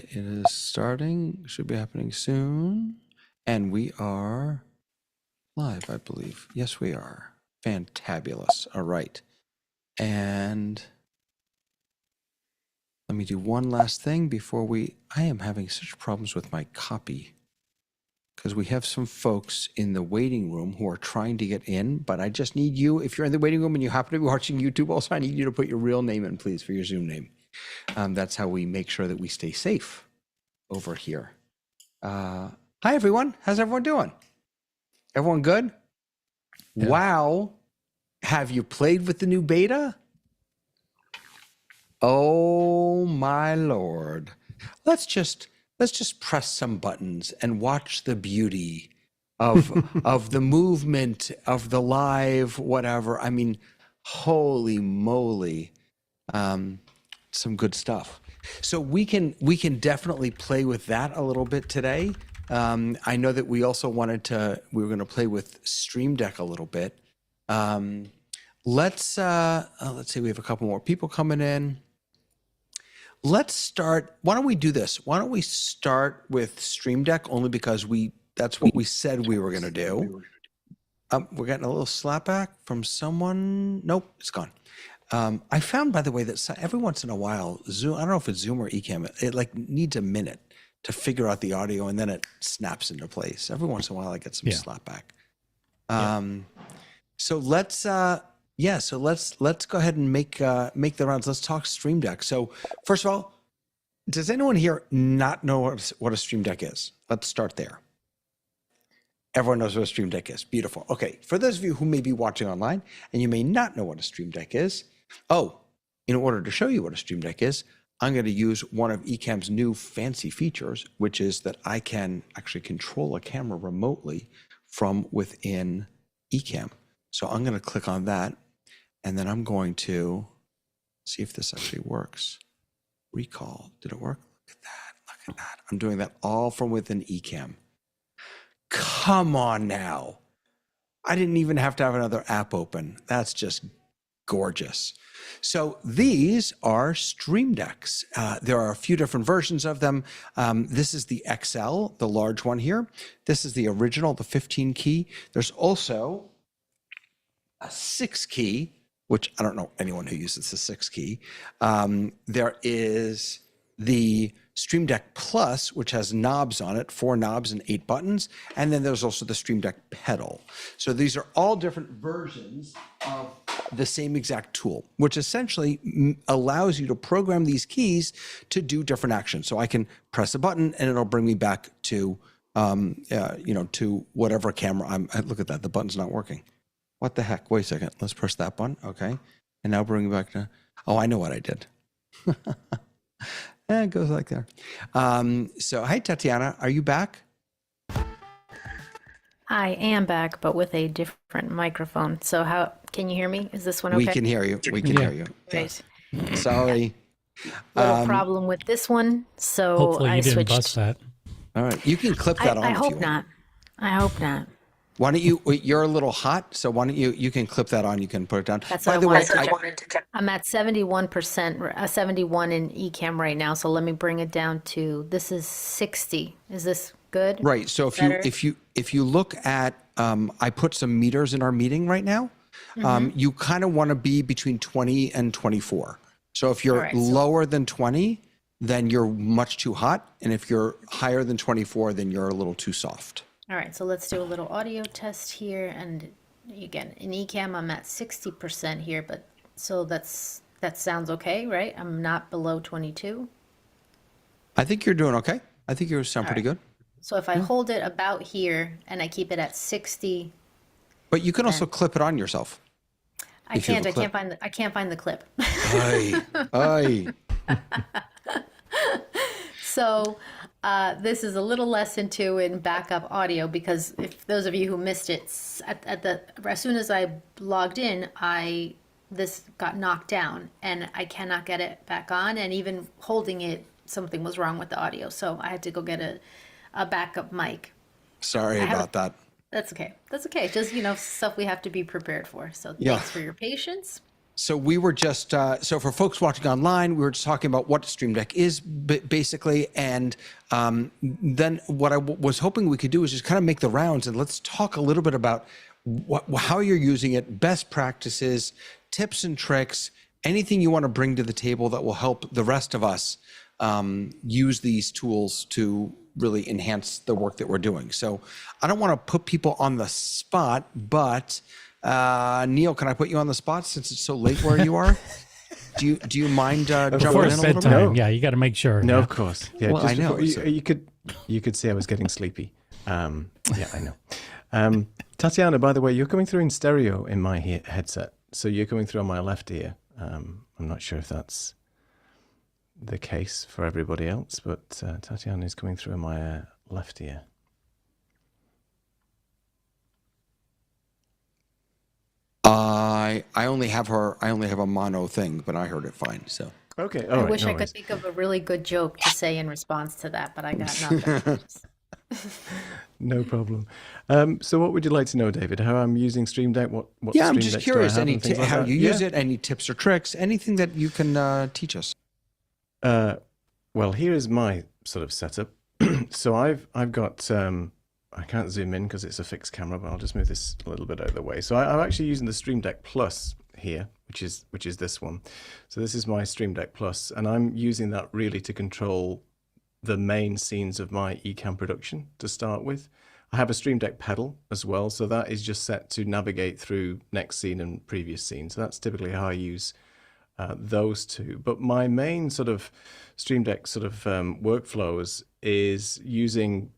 right, it is starting. Should be happening soon. And we are live, I believe. Yes, we are. Fantabulous. All right. And let me do one last thing before I am having such problems with my copy because we have some folks in the waiting room who are trying to get in, but I just need you, if you're in the waiting room and you happen to be watching YouTube also, I need you to put your real name in, please, for your Zoom name. That's how we make sure that we stay safe over here. Hi, everyone. How's everyone doing? Everyone good? Yeah. Wow. Have you played with the new beta? Oh, my Lord. Let's just press some buttons and watch the beauty of the movement of the live, whatever. I mean, holy moly. Some good stuff. So we can definitely play with that a little bit today. I know that we also we were going to play with Stream Deck a little bit. Let's see, we have a couple more people coming in. Let's start. Why don't we do this? Why don't we start with Stream Deck only because that's what we said we were going to do. We're getting a little slapback from someone. Nope, it's gone. I found, by the way, that every once in a while, Zoom, I don't know if it's Zoom or Ecamm, it like needs a minute to figure out the audio and then it snaps into place. Every once in a while, I get some slapback. So let's go ahead and make the rounds. Let's talk Stream Deck. So first of all, does anyone here not know what a Stream Deck is? Let's start there. Everyone knows what a Stream Deck is. Beautiful. Okay, for those of you who may be watching online and you may not know what a Stream Deck is, in order to show you what a Stream Deck is, I'm going to use one of Ecamm's new fancy features, which is that I can actually control a camera remotely from within Ecamm. So I'm going to click on that, and then I'm going to see if this actually works. Recall. Did it work? Look at that. Look at that. I'm doing that all from within Ecamm. Come on now. I didn't even have to have another app open. That's just gorgeous. So these are Stream Decks. There are a few different versions of them. This is the XL, the large one here. This is the original, the 15 key. There's also a 6 key, which I don't know anyone who uses the 6 key. There is the Stream Deck Plus, which has knobs on it, 4 knobs and 8 buttons. And then there's also the Stream Deck Pedal. So these are all different versions of the same exact tool, which essentially allows you to program these keys to do different actions. So I can press a button and it'll bring me back to, to whatever camera look at that, the button's not working. What the heck? Wait a second. Let's press that button. Okay. And now bring me back to, I know what I did. It goes like there. So, hi, Tatiana. Are you back? I am back, but with a different microphone. So how can you hear me? Is this one okay? We can hear you. We can hear you. Great. Yes. Sorry. Little problem with this one. So hopefully you I didn't switched. bust that. All right. You can clip that on. I if hope you want. not. I hope not. Why don't you're a little hot, so why don't you can clip that on, you can put it down. That's By what the I way, wanted to check. I'm at 71%, 71 in Ecamm right now. So let me bring it down to, this is 60. Is this good? Right. So if you look at, I put some meters in our meeting right now. You kind of want to be between 20 and 24. So if you're lower than 20, then you're much too hot. And if you're higher than 24, then you're a little too soft. All right, so let's do a little audio test here. And again, in Ecamm, I'm at 60% here, but so that sounds okay, right? I'm not below 22. I think you're doing okay. I think you sound pretty good. So if I hold it about here and I keep it at 60. But you can also clip it on yourself. I can't find the clip. Aye. So this is a little lesson too in backup audio, because if those of you who missed it, as soon as I logged in, this got knocked down and I cannot get it back on. And even holding it, something was wrong with the audio. So I had to go get a backup mic. Sorry about that. That's okay. That's okay. Just, stuff we have to be prepared for. So thanks for your patience. So we were just so for folks watching online, we were just talking about what Stream Deck is basically, and then what I was hoping we could do is just kind of make the rounds and let's talk a little bit about how you're using it, best practices, tips and tricks, anything you want to bring to the table that will help the rest of us use these tools to really enhance the work that we're doing. So I don't want to put people on the spot, but Neil, can I put you on the spot since it's so late where you are? Do you mind jumping in a little bit? Bedtime. Yeah, you got to make sure. No, yeah. of course. Yeah, Well, I know. You could see I was getting sleepy. Yeah, I know. Tatiana, by the way, you're coming through in stereo in my headset, so you're coming through on my left ear. I'm not sure if that's the case for everybody else, but Tatiana is coming through in my left ear. I only have a mono thing, but I heard it fine. So Okay. I wish I could think of a really good joke to say in response to that, but I got nothing. No problem. So what would you like to know, David? How I'm using Stream Deck? What yeah, Stream I'm just Decks do I curious. have and things like How that? you use it? Any tips or tricks? Anything that you can teach us? Well, here is my sort of setup. So I've got I can't zoom in because it's a fixed camera, but I'll just move this a little bit out of the way. So I'm actually using the Stream Deck Plus here, which is this one. So this is my Stream Deck Plus, and I'm using that really to control the main scenes of my Ecamm production to start with. I have a Stream Deck pedal as well, so that is just set to navigate through next scene and previous scene. So that's typically how I use those two. But my main sort of Stream Deck sort of workflows is using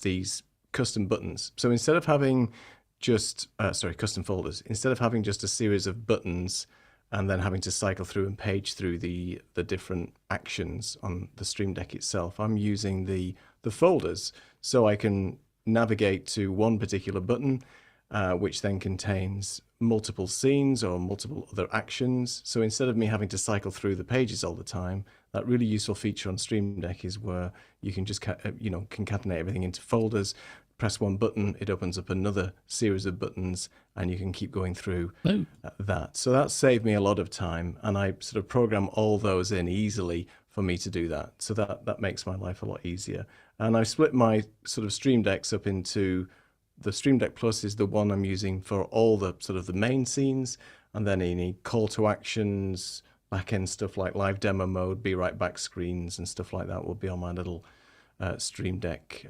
these custom buttons. So instead of having just, custom folders, instead of having just a series of buttons and then having to cycle through and page through the different actions on the Stream Deck itself, I'm using the folders so I can navigate to one particular button, which then contains multiple scenes or multiple other actions. So instead of me having to cycle through the pages all the time, that really useful feature on Stream Deck is where you can just concatenate everything into folders. Press one button, it opens up another series of buttons, and you can keep going through that. So that saved me a lot of time, and I sort of program all those in easily for me to do that. So that makes my life a lot easier. And I've split my sort of Stream Decks up into the Stream Deck Plus is the one I'm using for all the sort of the main scenes, and then any call to actions, back-end stuff like live demo mode, be right back screens and stuff like that will be on my little Stream Deck,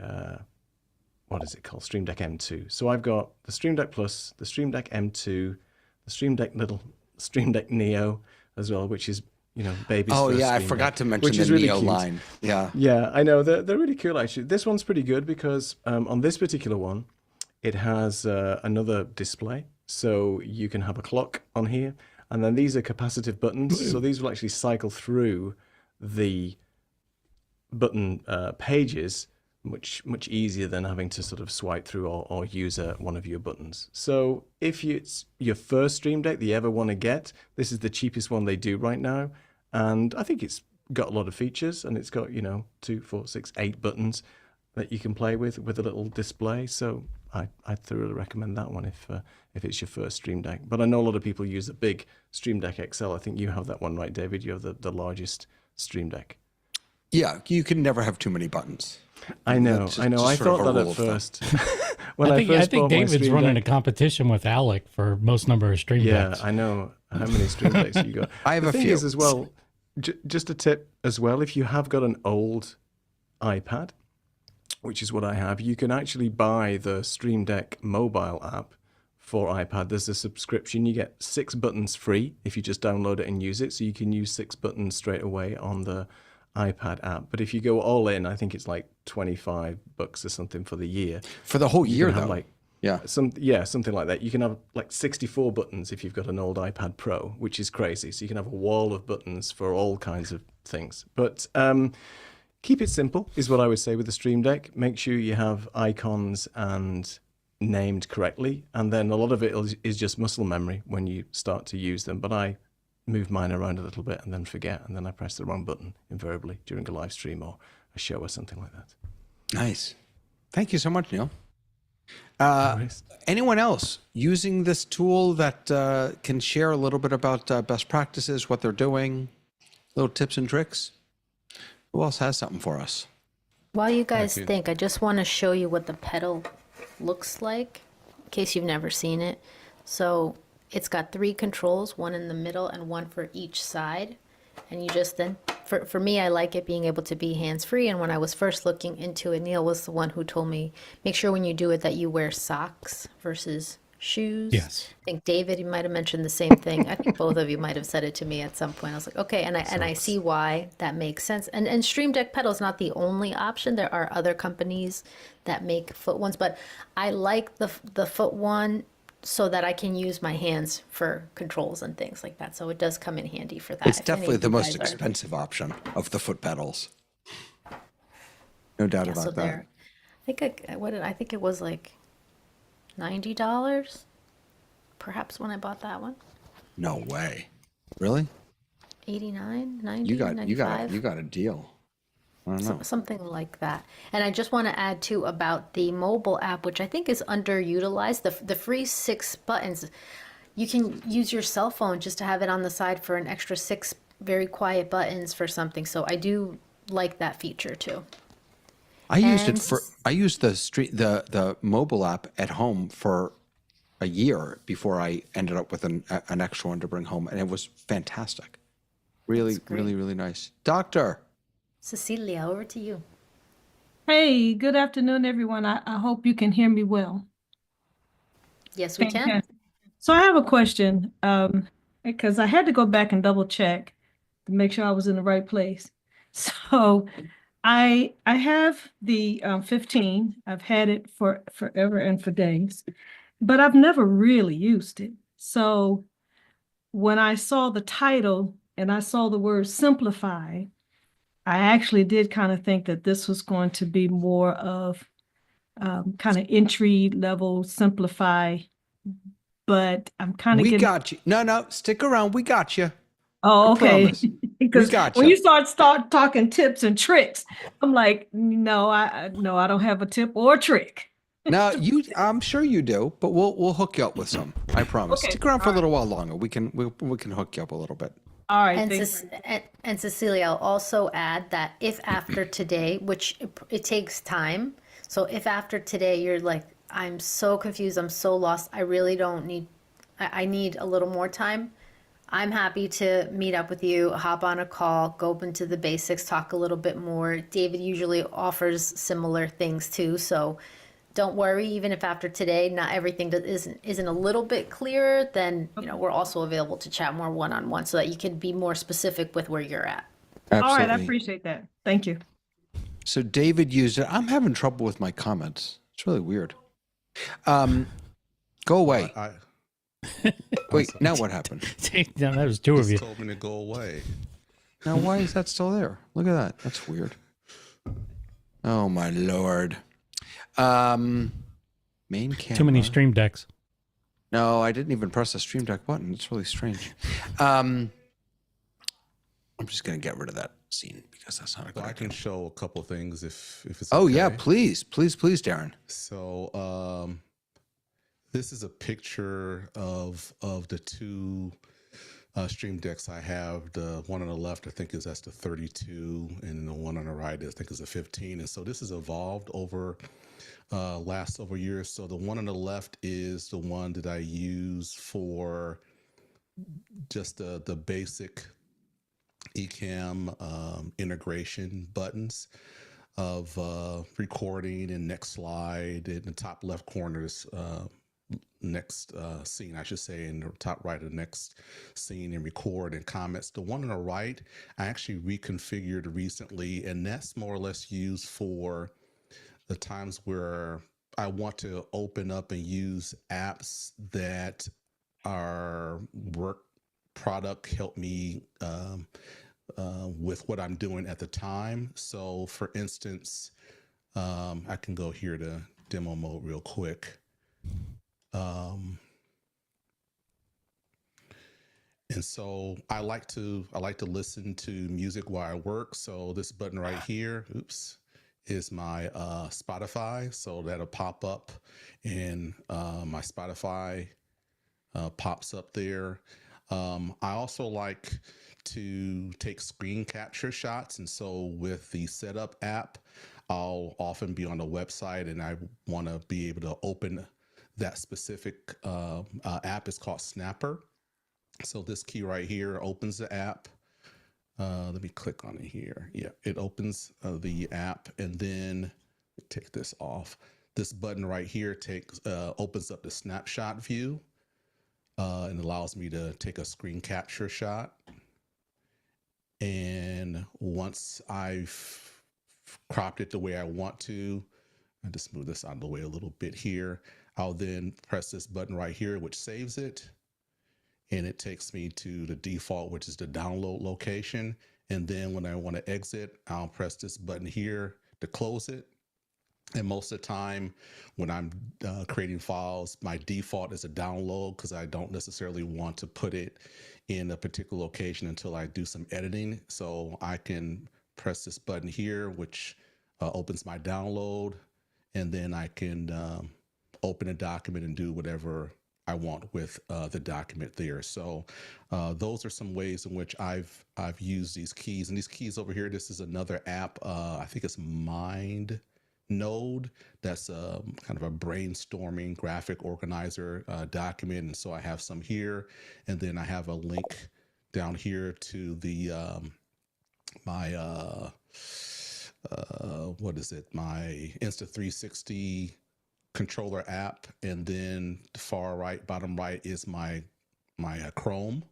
what is it called? Stream Deck M2. So I've got the Stream Deck Plus, the Stream Deck M2, the Stream Deck Neo as well, which is, baby's Oh first yeah, I Stream forgot Deck, to mention which the is really Neo cute. line. Yeah. Yeah, I know. They're really cool, actually. This one's pretty good because on this particular one, it has another display. So you can have a clock on here. And then these are capacitive buttons. So these will actually cycle through the button pages much easier than having to sort of swipe through or use one of your buttons. So if it's your first Stream Deck that you ever want to get, this is the cheapest one they do right now. And I think it's got a lot of features, and it's got, 2, 4, 6, 8 buttons that you can play with a little display. So I thoroughly recommend that one if it's your first Stream Deck. But I know a lot of people use the big Stream Deck XL. I think you have that one, right, David? You have the largest Stream Deck. Yeah, you can never have too many buttons. I know. Just I sort of thought a that rule at of thumb. first. When I think first bought my David's Stream running Deck, a competition with Alec for most number of Stream yeah, Decks. I know. How many Stream Decks you got? I have the a thing few. is as well, just a tip as well, if you have got an old iPad, which is what I have, you can actually buy the Stream Deck mobile app for iPad. There's a subscription. You get 6 buttons free if you just download it and use it. So you can use 6 buttons straight away on the iPad app. But if you go all in, I think it's like $25 or something for the year. For the whole You year, can have though. like Yeah. something like that. You can have like 64 buttons if you've got an old iPad Pro, which is crazy. So you can have a wall of buttons for all kinds of things. But keep it simple is what I would say with the Stream Deck. Make sure you have icons and named correctly, and then a lot of it is just muscle memory when you start to use them. But I move mine around a little bit and then forget, and then I press the wrong button invariably during a live stream or a show or something like that. Nice. Thank you so much, Neil. Anyone else using this tool that can share a little bit about best practices, what they're doing, little tips and tricks? Who else has something for us? While you guys think, I just want to show you what the pedal looks like, in case you've never seen it. So it's got 3 controls, one in the middle and one for each side. And you just then, for me, I like it being able to be hands-free. And when I was first looking into it, Neil was the one who told me, make sure when you do it that you wear socks versus shoes. Yes. I think David, you might have mentioned the same thing. I think both of you might have said it to me at some point. I was like, okay, and I see why that makes sense. And Stream Deck pedal is not the only option. There are other companies that make foot ones, but I like the foot one so that I can use my hands for controls and things like that. So it does come in handy for that. It's if any definitely of the you most guys are- expensive option of the foot pedals. No doubt Yeah, so about that. there. I think it was like $90, perhaps when I bought that one. No way. Really? 89, 90, You got 95. a deal. I don't know. Something like that. And I just want to add too about the mobile app, which I think is underutilized. The free 6 buttons, you can use your cell phone just to have it on the side for an extra 6 very quiet buttons for something. So I do like that feature too. I used And it for I used the mobile app at home for a year before I ended up with an extra one to bring home, and it was fantastic. Really, That's great. really, really nice. Doctor, Cecilia, over to you. Hey, good afternoon, everyone. I hope you can hear me well. Yes, we can. Fantastic. So I have a question, because I had to go back and double check to make sure I was in the right place. So I have the 15. I've had it for forever and for days, but I've never really used it. So when I saw the title and I saw the word simplify, I actually did kind of think that this was going to be more of kind of entry level simplify, but I'm kind of we getting. got you. No, stick around. We got you. Oh, I okay. promise. Because got when ya. you start talking tips and tricks, I'm like, no, I don't have a tip or a trick. Now I'm sure you do, but we'll hook you up with some. I promise. Okay, Stick around for a all little while longer. We can hook you up a little bit. All right, And, thanks. and Cecilia, I'll also add that if after today, which it takes time, so if after today you're like, I'm so confused, I'm so lost, I really don't need, I need a little more time, I'm happy to meet up with you, hop on a call, go into the basics, talk a little bit more. David usually offers similar things too, so don't worry, even if after today not everything isn't a little bit clearer, then we're also available to chat more one-on-one so that you can be more specific with where you're at. All right, I Absolutely. appreciate that. Thank you. So David used it. I'm having trouble with my comments. It's really weird. Go away. Wait, now what happened? Yeah, that was 2 of you. Told me to go away. Now why is that still there? Look at that. That's weird. Oh my Lord. Main camera. Too many stream decks. No, I didn't even press the Stream Deck button. It's really strange. I'm just gonna get rid of that scene because that's not a good Well, I idea. can show a couple things if it's Oh okay. yeah, please, Darren. So this is a picture of the 2 Stream Decks I have. The one on the left, I think that's the 32, and the one on the right, I think is a 15. And so this has evolved over last several years. So the one on the left is the one that I use for just the basic Ecamm integration buttons of recording and next slide in the top left corners. Next scene, I should say, in the top right of the next scene, and record and comments. The one on the right, I actually reconfigured recently, and that's more or less used for the times where I want to open up and use apps that are work product, help me with what I'm doing at the time. So for instance, I can go here to demo mode real quick. And so I like to listen to music while I work. So this button right here, oops, is my Spotify. So that'll pop up, and my Spotify pops up there. I also like to take screen capture shots. And so with the setup app, I'll often be on the website and I want to be able to open that specific app. Is called Snapper. So this key right here opens the app. Let me click on it here. Yeah, it opens the app, and then take this off. This button right here opens up the snapshot view and allows me to take a screen capture shot. And once I've cropped it the way I want to, I just move this out of the way a little bit here. I'll then press this button right here, which saves it. And it takes me to the default, which is the download location. And then when I want to exit, I'll press this button here to close it. And most of the time when I'm creating files, my default is a download because I don't necessarily want to put it in a particular location until I do some editing. So I can press this button here, which opens my download, and then I can open a document and do whatever I want with the document there. So those are some ways in which I've used these keys. And these keys over here, this is another app. I think it's Mind Node. That's kind of a brainstorming graphic organizer document. And so I have some here, and then I have a link down here to the my what is it? My Insta360 controller app, and then the far right, bottom right is my Chrome.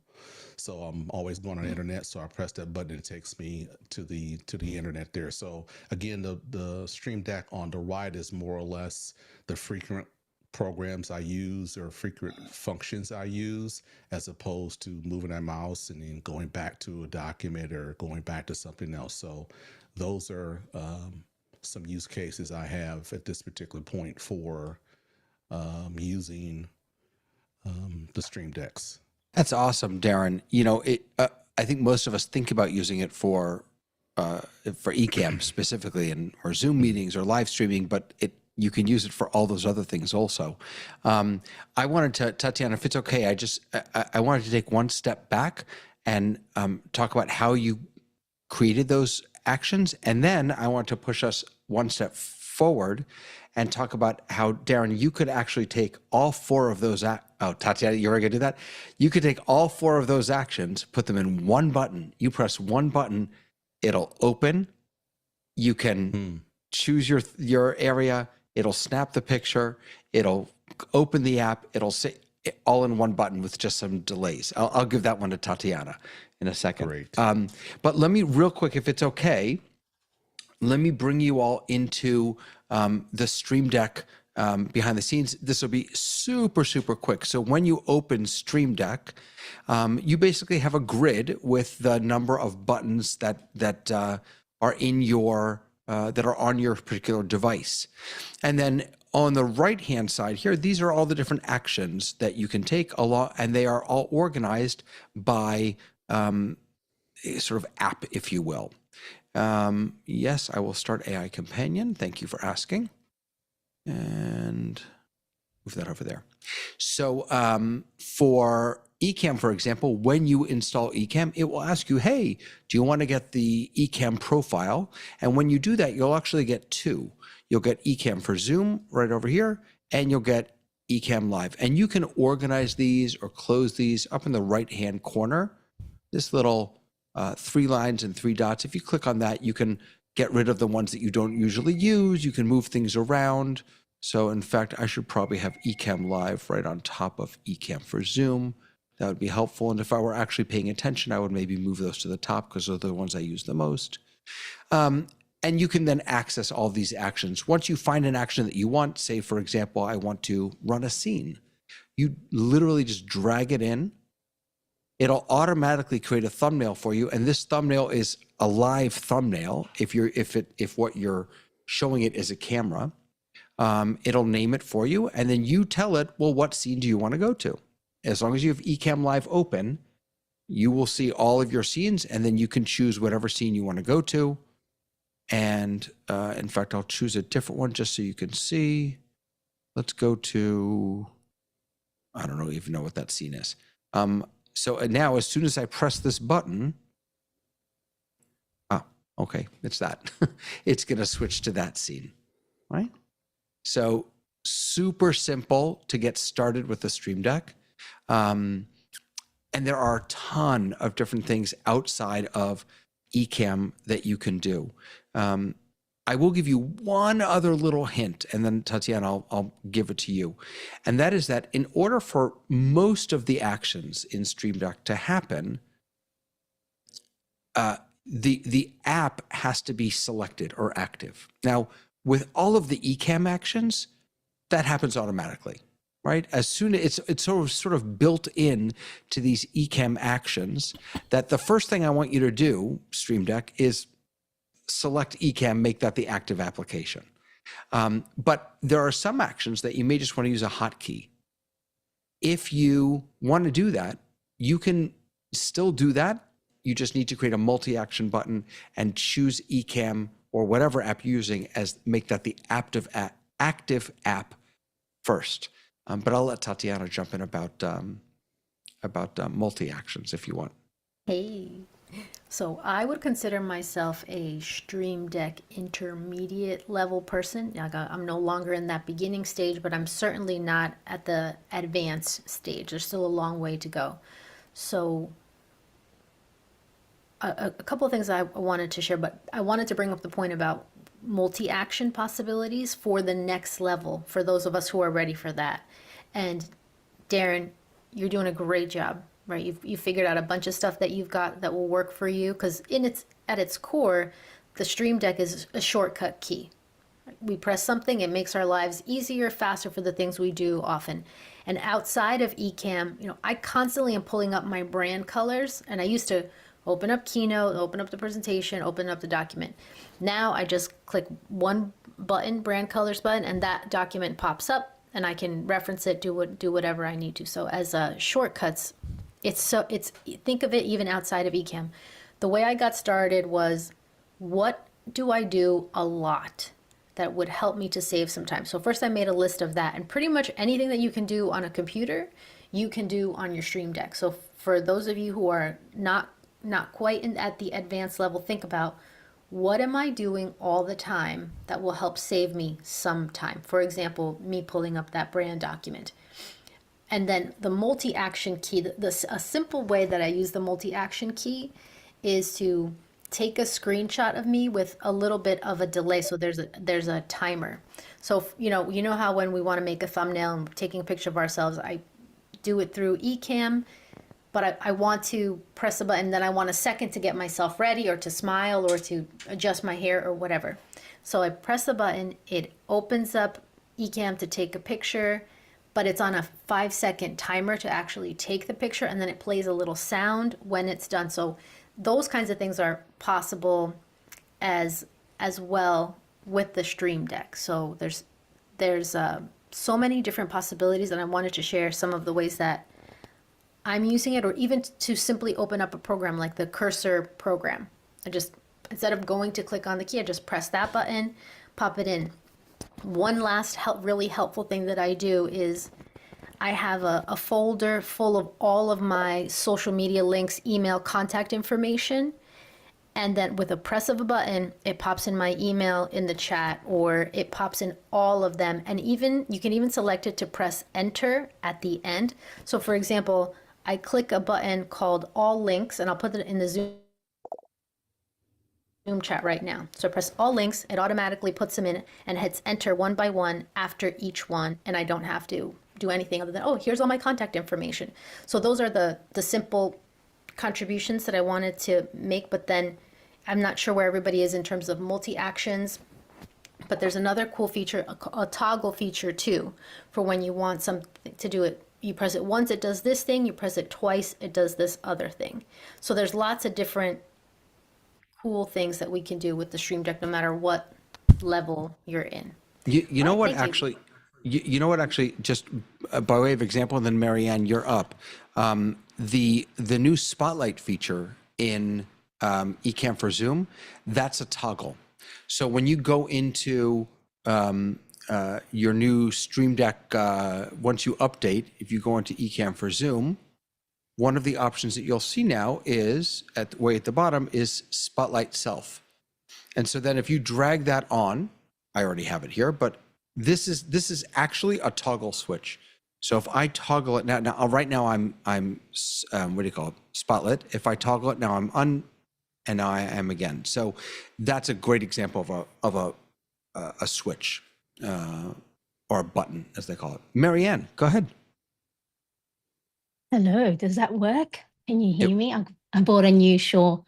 So I'm always going on the internet. So I press that button and it takes me to the internet there. So again, the Stream Deck on the right is more or less the frequent programs I use or frequent functions I use, as opposed to moving that mouse and then going back to a document or going back to something else. So those are some use cases I have at this particular point for using the Stream Decks. That's awesome, Darren. I think most of us think about using it for Ecamm specifically, or Zoom meetings or live streaming, but you can use it for all those other things also. I wanted to, Tatiana, if it's okay, I wanted to take one step back and talk about how you created those actions, and then I want to push us one step forward and talk about how, Darren, you could actually take all four of those. Tatiana, you're going to do that? You could take all four of those actions, put them in one button. You press one button, it'll open. You can choose your area. It'll snap the picture. It'll open the app. It'll say all in one button with just some delays. I'll give that one to Tatiana in a second. Great. But let me real quick, if it's okay, let me bring you all into the Stream Deck behind the scenes. This will be super, super quick. So when you open Stream Deck, you basically have a grid with the number of buttons that are in your that are on your particular device. And then on the right-hand side here, these are all the different actions that you can take along, and they are all organized by sort of app, if you will. Yes, I will start AI Companion. Thank you for asking. And move that over there. So for Ecamm, for example, when you install Ecamm, it will ask you, hey, do you want to get the Ecamm profile? And when you do that, you'll actually get two. You'll get Ecamm for Zoom right over here, and you'll get Ecamm Live. And you can organize these or close these up in the right-hand corner. This little 3 lines and 3 dots. If you click on that, you can get rid of the ones that you don't usually use. You can move things around. So in fact, I should probably have Ecamm Live right on top of Ecamm for Zoom. That would be helpful. And if I were actually paying attention, I would maybe move those to the top because those are the ones I use the most. And you can then access all these actions. Once you find an action that you want, say, for example, I want to run a scene, you literally just drag it in. It'll automatically create a thumbnail for you. And this thumbnail is a live thumbnail. If what you're showing it is a camera, it'll name it for you. And then you tell it, well, what scene do you want to go to? As long as you have Ecamm Live open, you will see all of your scenes, and then you can choose whatever scene you want to go to. And in fact, I'll choose a different one just so you can see. Let's go to, I don't even know what that scene is. So now as soon as I press this button, okay, it's that. It's going to switch to that scene, right? So super simple to get started with the Stream Deck. And there are a ton of different things outside of Ecamm that you can do. I will give you one other little hint, and then Tatiana, I'll give it to you. And that is that in order for most of the actions in Stream Deck to happen, the app has to be selected or active. Now, with all of the Ecamm actions, that happens automatically, right? As soon as it's sort of built in to these Ecamm actions, that the first thing I want you to do, Stream Deck, is select Ecamm, make that the active application. But there are some actions that you may just want to use a hotkey. If you want to do that, you can still do that. You just need to create a multi-action button and choose Ecamm or whatever app you're using as make that the active app first. But I'll let Tatiana jump in about multi-actions if you want. Hey. So I would consider myself a Stream Deck intermediate level person. I'm no longer in that beginning stage, but I'm certainly not at the advanced stage. There's still a long way to go. So a couple of things I wanted to share, but I wanted to bring up the point about multi-action possibilities for the next level, for those of us who are ready for that. And Darren, you're doing a great job, right? You've figured out a bunch of stuff that you've got that will work for you, because at its core, the Stream Deck is a shortcut key. We press something, it makes our lives easier, faster for the things we do often. And outside of Ecamm, I constantly am pulling up my brand colors, and I used to open up Keynote, open up the presentation, open up the document. Now I just click one button, brand colors button, and that document pops up, and I can reference it, do whatever I need to. So as shortcuts, think of it even outside of Ecamm. The way I got started was, what do I do a lot that would help me to save some time? So first I made a list of that, and pretty much anything that you can do on a computer, you can do on your Stream Deck. So for those of you who are not quite at the advanced level, think about, what am I doing all the time that will help save me some time? For example, me pulling up that brand document. And then the multi-action key, a simple way that I use the multi-action key is to take a screenshot of me with a little bit of a delay. So there's a timer. So, you know how when we want to make a thumbnail and taking a picture of ourselves, I do it through Ecamm, but I want to press a button, then I want a second to get myself ready or to smile or to adjust my hair or whatever. So I press the button, it opens up Ecamm to take a picture, but it's on a 5-second timer to actually take the picture, and then it plays a little sound when it's done. So those kinds of things are possible as well with the Stream Deck. So there's so many different possibilities, and I wanted to share some of the ways that I'm using it, or even to simply open up a program like the cursor program. I just, instead of going to click on the key, I just press that button, pop it in. One last really helpful thing that I do is I have a folder full of all of my social media links, email, contact information. And then with a press of a button, it pops in my email in the chat, or it pops in all of them. And you can even select it to press enter at the end. So for example, I click a button called all links, and I'll put it in the Zoom chat right now. So I press all links, it automatically puts them in and hits enter one by one after each one. And I don't have to do anything other than, oh, here's all my contact information. So those are the simple contributions that I wanted to make, but then I'm not sure where everybody is in terms of multi-actions, but there's another cool feature, a toggle feature too, for when you want something to do it. You press it once, it does this thing. You press it twice, it does this other thing. So there's lots of different cool things that we can do with the Stream Deck, no matter what level you're in. You know what actually, just by way of example, and then Marianne, you're up. The new Spotlight feature in Ecamm for Zoom, that's a toggle. So when you go into your new Stream Deck, once you update, if you go into Ecamm for Zoom, one of the options that you'll see now is way at the bottom is Spotlight Self. And so then if you drag that on, I already have it here, but this is actually a toggle switch. So if I toggle it now right now I'm what do you call it? Spotlit. If I toggle it now, I'm on, and now I am again. So that's a great example of a switch or a button, as they call it. Marianne, go ahead. Hello, does that work? Can you hear Yep. me? I bought a new Shure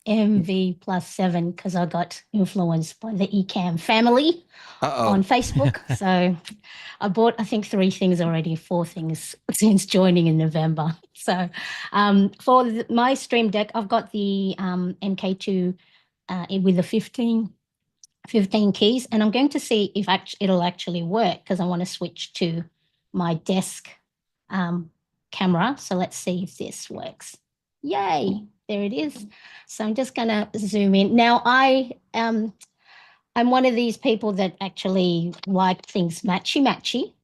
MV+7 because I got influenced by the Ecamm family on Facebook. So I bought, I think, 3 things already, 4 things since joining in November. So for my Stream Deck, I've got the MK2 with the 15 keys, and I'm going to see if it'll actually work because I want to switch to my desk camera. So let's see if this works. Yay, there it is. So I'm just gonna zoom in. Now I'm one of these people that actually like things matchy.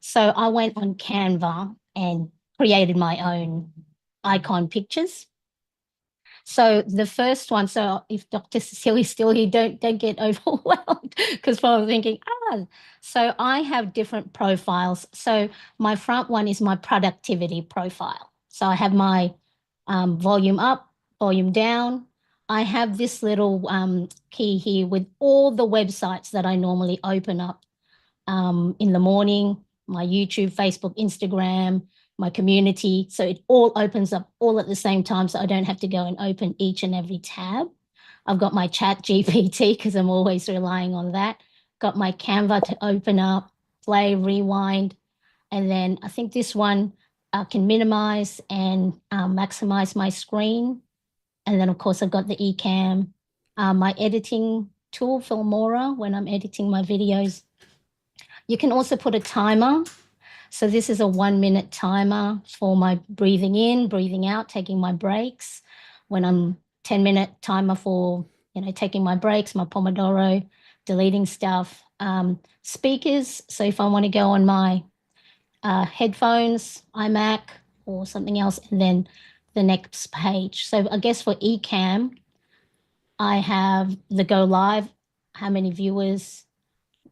So I went on Canva and created my own icon pictures. So the first one, so if Dr. Cecilia's still here, don't get overwhelmed because probably thinking, so I have different profiles. So my front one is my productivity profile. So I have my volume up, volume down. I have this little key here with all the websites that I normally open up in the morning, my YouTube, Facebook, Instagram, my community. So it all opens up all at the same time. So I don't have to go and open each and every tab. I've got my Chat GPT because I'm always relying on that. Got my Canva to open up, play, rewind. And then I think this one can minimize and maximize my screen. And then of course I've got the Ecamm, my editing tool, Filmora, when I'm editing my videos. You can also put a timer. So this is a 1-minute timer for my breathing in, breathing out, taking my breaks. When I'm 10-minute timer for, taking my breaks, my Pomodoro, deleting stuff. Speakers. So if I want to go on my headphones, iMac or something else, and then the next page. So I guess for Ecamm, I have the go live, how many viewers.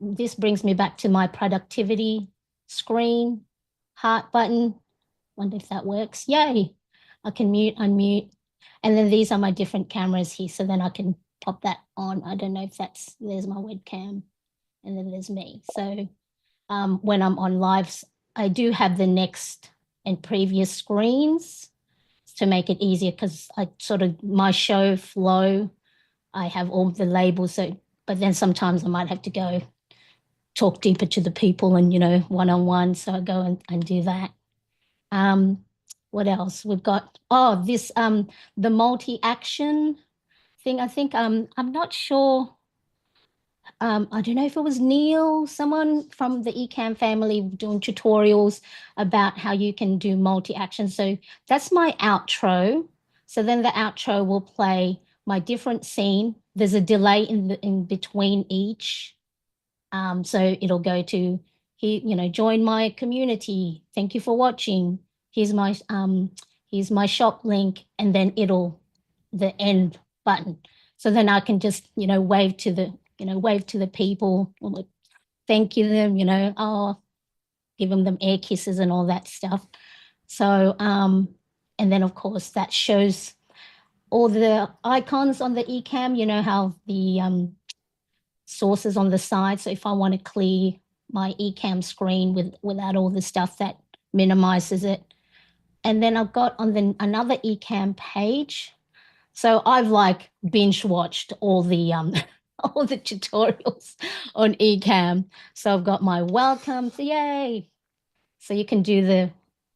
This brings me back to my productivity screen, heart button. Wonder if that works. Yay. I can mute, unmute. And then these are my different cameras here. So then I can pop that on. I don't know if there's my webcam, and then there's me. So when I'm on lives, I do have the next and previous screens to make it easier because I my show flow, I have all the labels. So, but then sometimes I might have to go talk deeper to the people and, one-on-one. So I go and do that. What else? We've got, this, the multi-action thing. I think, I'm not sure. I don't know if it was Neil, someone from the Ecamm family doing tutorials about how you can do multi-action. So that's my outro. So then the outro will play my different scene. There's a delay in between each. So it'll go to here, join my community. Thank you for watching. Here's my shop link, and then the end button. So then I can just, wave to the people, like, thank you them, giving them air kisses and all that stuff. So, and then of course that shows all the icons on the Ecamm, how the sources on the side. So if I want to clear my Ecamm screen without all the stuff, that minimizes it. And then I've got on another Ecamm page. So I've like binge watched all the all the tutorials on Ecamm. So I've got my welcome, so yay. So you can do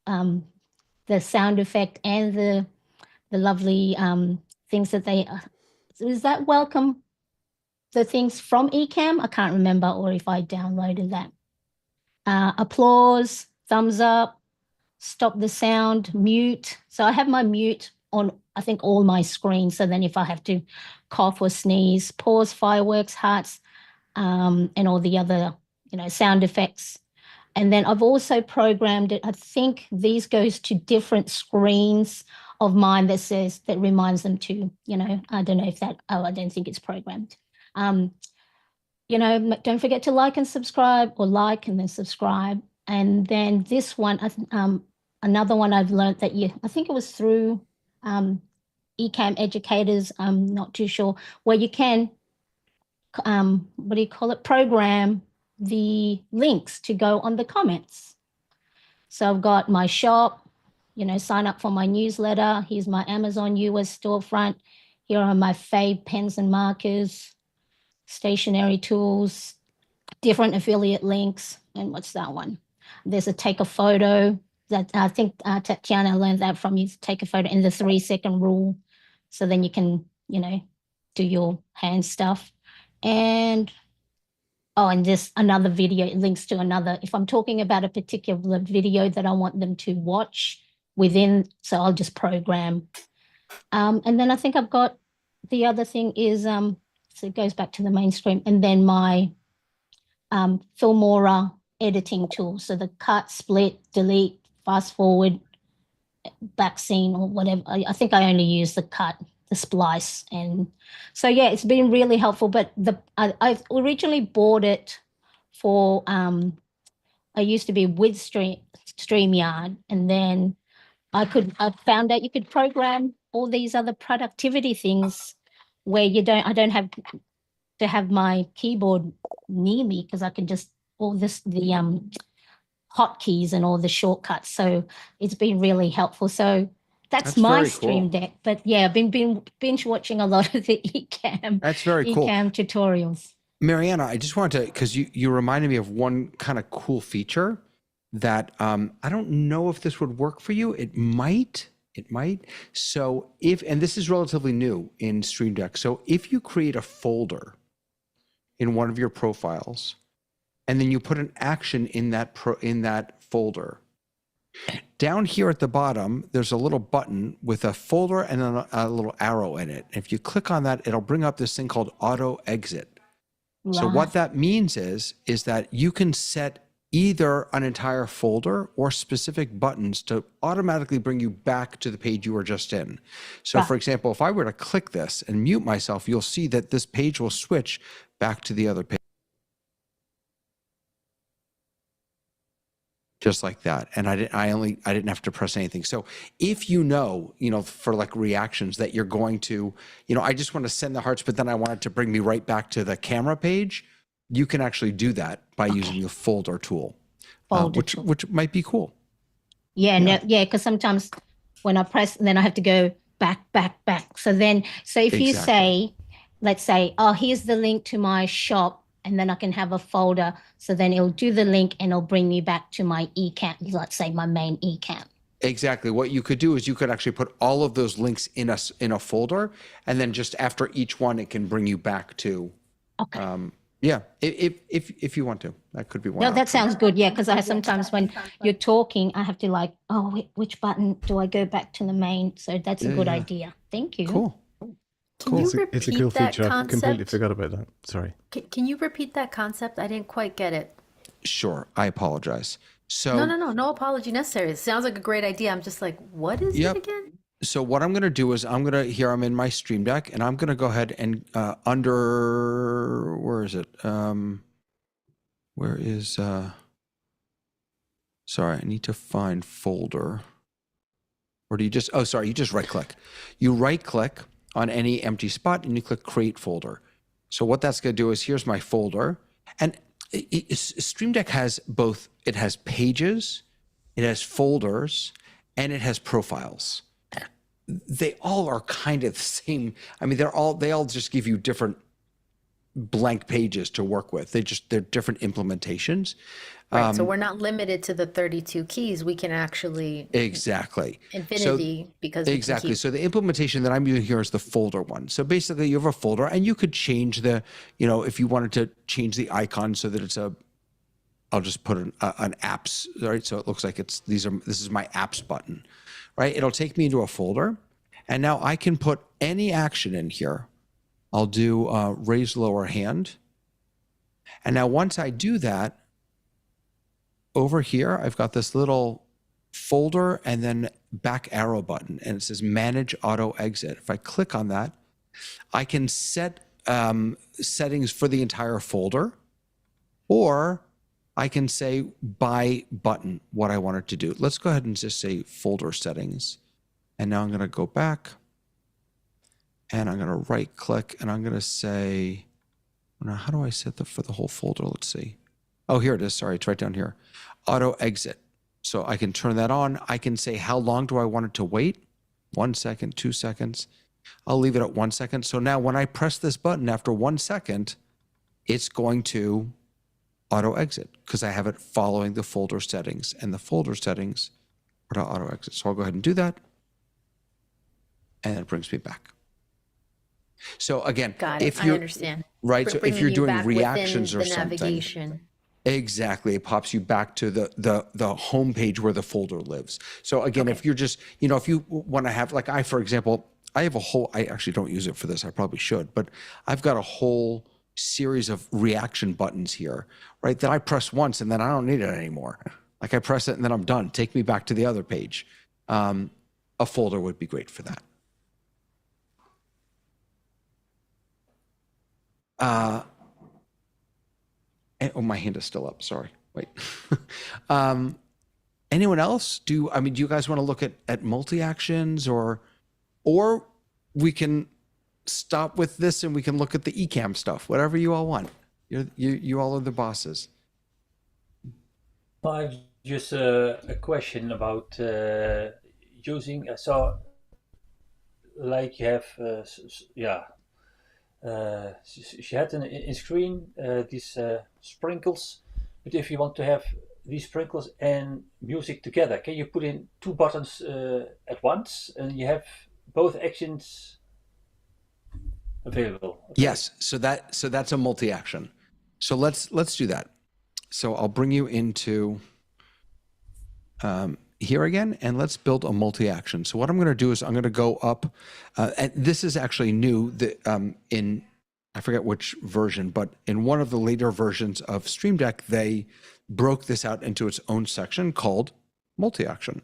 the sound effect and the lovely things that they is that welcome, the things from Ecamm? I can't remember, or if I downloaded that. Applause, thumbs up, stop the sound, mute. So I have my mute on, I think, all my screens. So then if I have to cough or sneeze, pause, fireworks, hearts, and all the other, sound effects. And then I've also programmed it. I think these goes to different screens of mine that reminds them to, I don't know if that, I don't think it's programmed. Don't forget to like and subscribe, or like and then subscribe. And then this one, another one I've learned that I think it was through Ecamm educators, I'm not too sure, where you can, what do you call it, program the links to go on the comments. So I've got my shop, sign up for my newsletter. Here's my Amazon US storefront. Here are my fave pens and markers, stationery tools, different affiliate links. And what's that one? There's a take a photo that I think Tatiana learned that from you. Take a photo in the 3-second rule. So then you can, do your hand stuff. And this another video, it links to another. If I'm talking about a particular video that I want them to watch within, so I'll just program. And then I think I've got, the other thing is, so it goes back to the main screen, and then my Filmora editing tool. So the cut, split, delete, fast forward, back scene, or whatever. I think I only use the cut, the splice. And so, yeah, it's been really helpful. But I originally bought it for, I used to be with StreamYard, and then I found out you could program all these other productivity things where I don't have to have my keyboard near me, because I can just, the hotkeys and all the shortcuts. So it's been really helpful. So that's my very Stream cool. Deck. But yeah, I've been binge watching a lot of the Ecamm. That's very cool. Ecamm tutorials. Mariana, I just wanted to, because you reminded me of one kind of cool feature that I don't know if this would work for you. It might. So and this is relatively new in Stream Deck. So if you create a folder in one of your profiles, and then you put an action in that folder, down here at the bottom, there's a little button with a folder and then a little arrow in it. If you click on that, it'll bring up this thing called auto exit. Right. So what that means is that you can set either an entire folder or specific buttons to automatically bring you back to the page you were just in. So for example, if I were to click this and mute myself, you'll see that this page will switch back to the other page. Just like that. And I didn't have to press anything. So if for like reactions that you're going to, I just want to send the hearts, but then I want it to bring me right back to the camera page, you can actually do that by using the folder tool, which might be cool. Yeah. Because sometimes when I press, then I have to go back. So if you say, let's say, here's the link to my shop, and then I can have a folder. So then it'll do the link and it'll bring me back to my Ecamm, let's say my main Ecamm. Exactly. What you could do is you could actually put all of those links in a folder, and then just after each one, it can bring you back to. Okay. Yeah, if you want to, that could be one. No, that sounds good. Yeah, because I sometimes when you're talking, I have to like, which button do I go back to the main? So that's a good idea. Thank you. Cool. Can you repeat It's a cool that feature. I completely concept? forgot about that. Sorry. Can you repeat that concept? I didn't quite get it. Sure. I apologize. So No apology necessary. It sounds like a great idea. I'm just like, what is it again? So what I'm going to do is I'm in my Stream Deck, and I'm going to go ahead and where is it? Sorry, I need to find folder. Or do you just, you just right click. You right click on any empty spot and you click create folder. So what that's going to do is here's my folder. And Stream Deck has both, it has pages, it has folders, and it has profiles. They all are kind of the same. I mean, they all just give you different blank pages to work with. They're different implementations. Right. So we're not limited to the 32 keys. We can actually infinity because exactly. So the implementation that I'm using here is the folder one. So basically, you have a folder, and you could change if you wanted to change the icon so that it's I'll just put an apps, right? So it looks like this is my apps button, right? It'll take me into a folder. And now I can put any action in here. I'll do raise lower hand. And now once I do that, over here, I've got this little folder and then back arrow button, and it says manage auto exit. If I click on that, I can set settings for the entire folder, or I can say by button what I want it to do. Let's go ahead and just say folder settings. And now I'm going to go back and I'm going to right click and I'm going to say, now how do I set for the whole folder? Let's see. Oh, here it is. Sorry, it's right down here. Auto exit. So I can turn that on. I can say how long do I want it to wait? 1 second, 2 seconds. I'll leave it at 1 second. So now when I press this button after 1 second, it's going to auto exit because I have it following the folder settings, and the folder settings are to auto exit. So I'll go ahead and do that. And it brings me back. So again, Got it. if I you're understand. right, so if Bringing you're you doing back within reactions or the something, navigation. exactly, it pops you back to the home page where the folder lives. So again, if you're just, if you want to have, like for example, I have a whole, I actually don't use it for this, I probably should, but I've got a whole series of reaction buttons here, right, that I press once and then I don't need it anymore. Like I press it and then I'm done. Take me back to the other page. A folder would be great for that. Oh, my hand is still up. Sorry. Wait. Anyone else? Do you guys want to look at multi-actions or we can stop with this and we can look at the Ecamm stuff, whatever you all want. You all are the bosses. I've just a question about using, so like you have, she had in screen these sprinkles, but if you want to have these sprinkles and music together, can you put in two buttons at once and you have both actions available? Okay. Yes, so that's a multi-action. So let's do that. So I'll bring you into here again, and let's build a multi-action. So what I'm going to do is I'm going to go up, and this is actually new in, I forget which version, but in one of the later versions of Stream Deck, they broke this out into its own section called multi-action.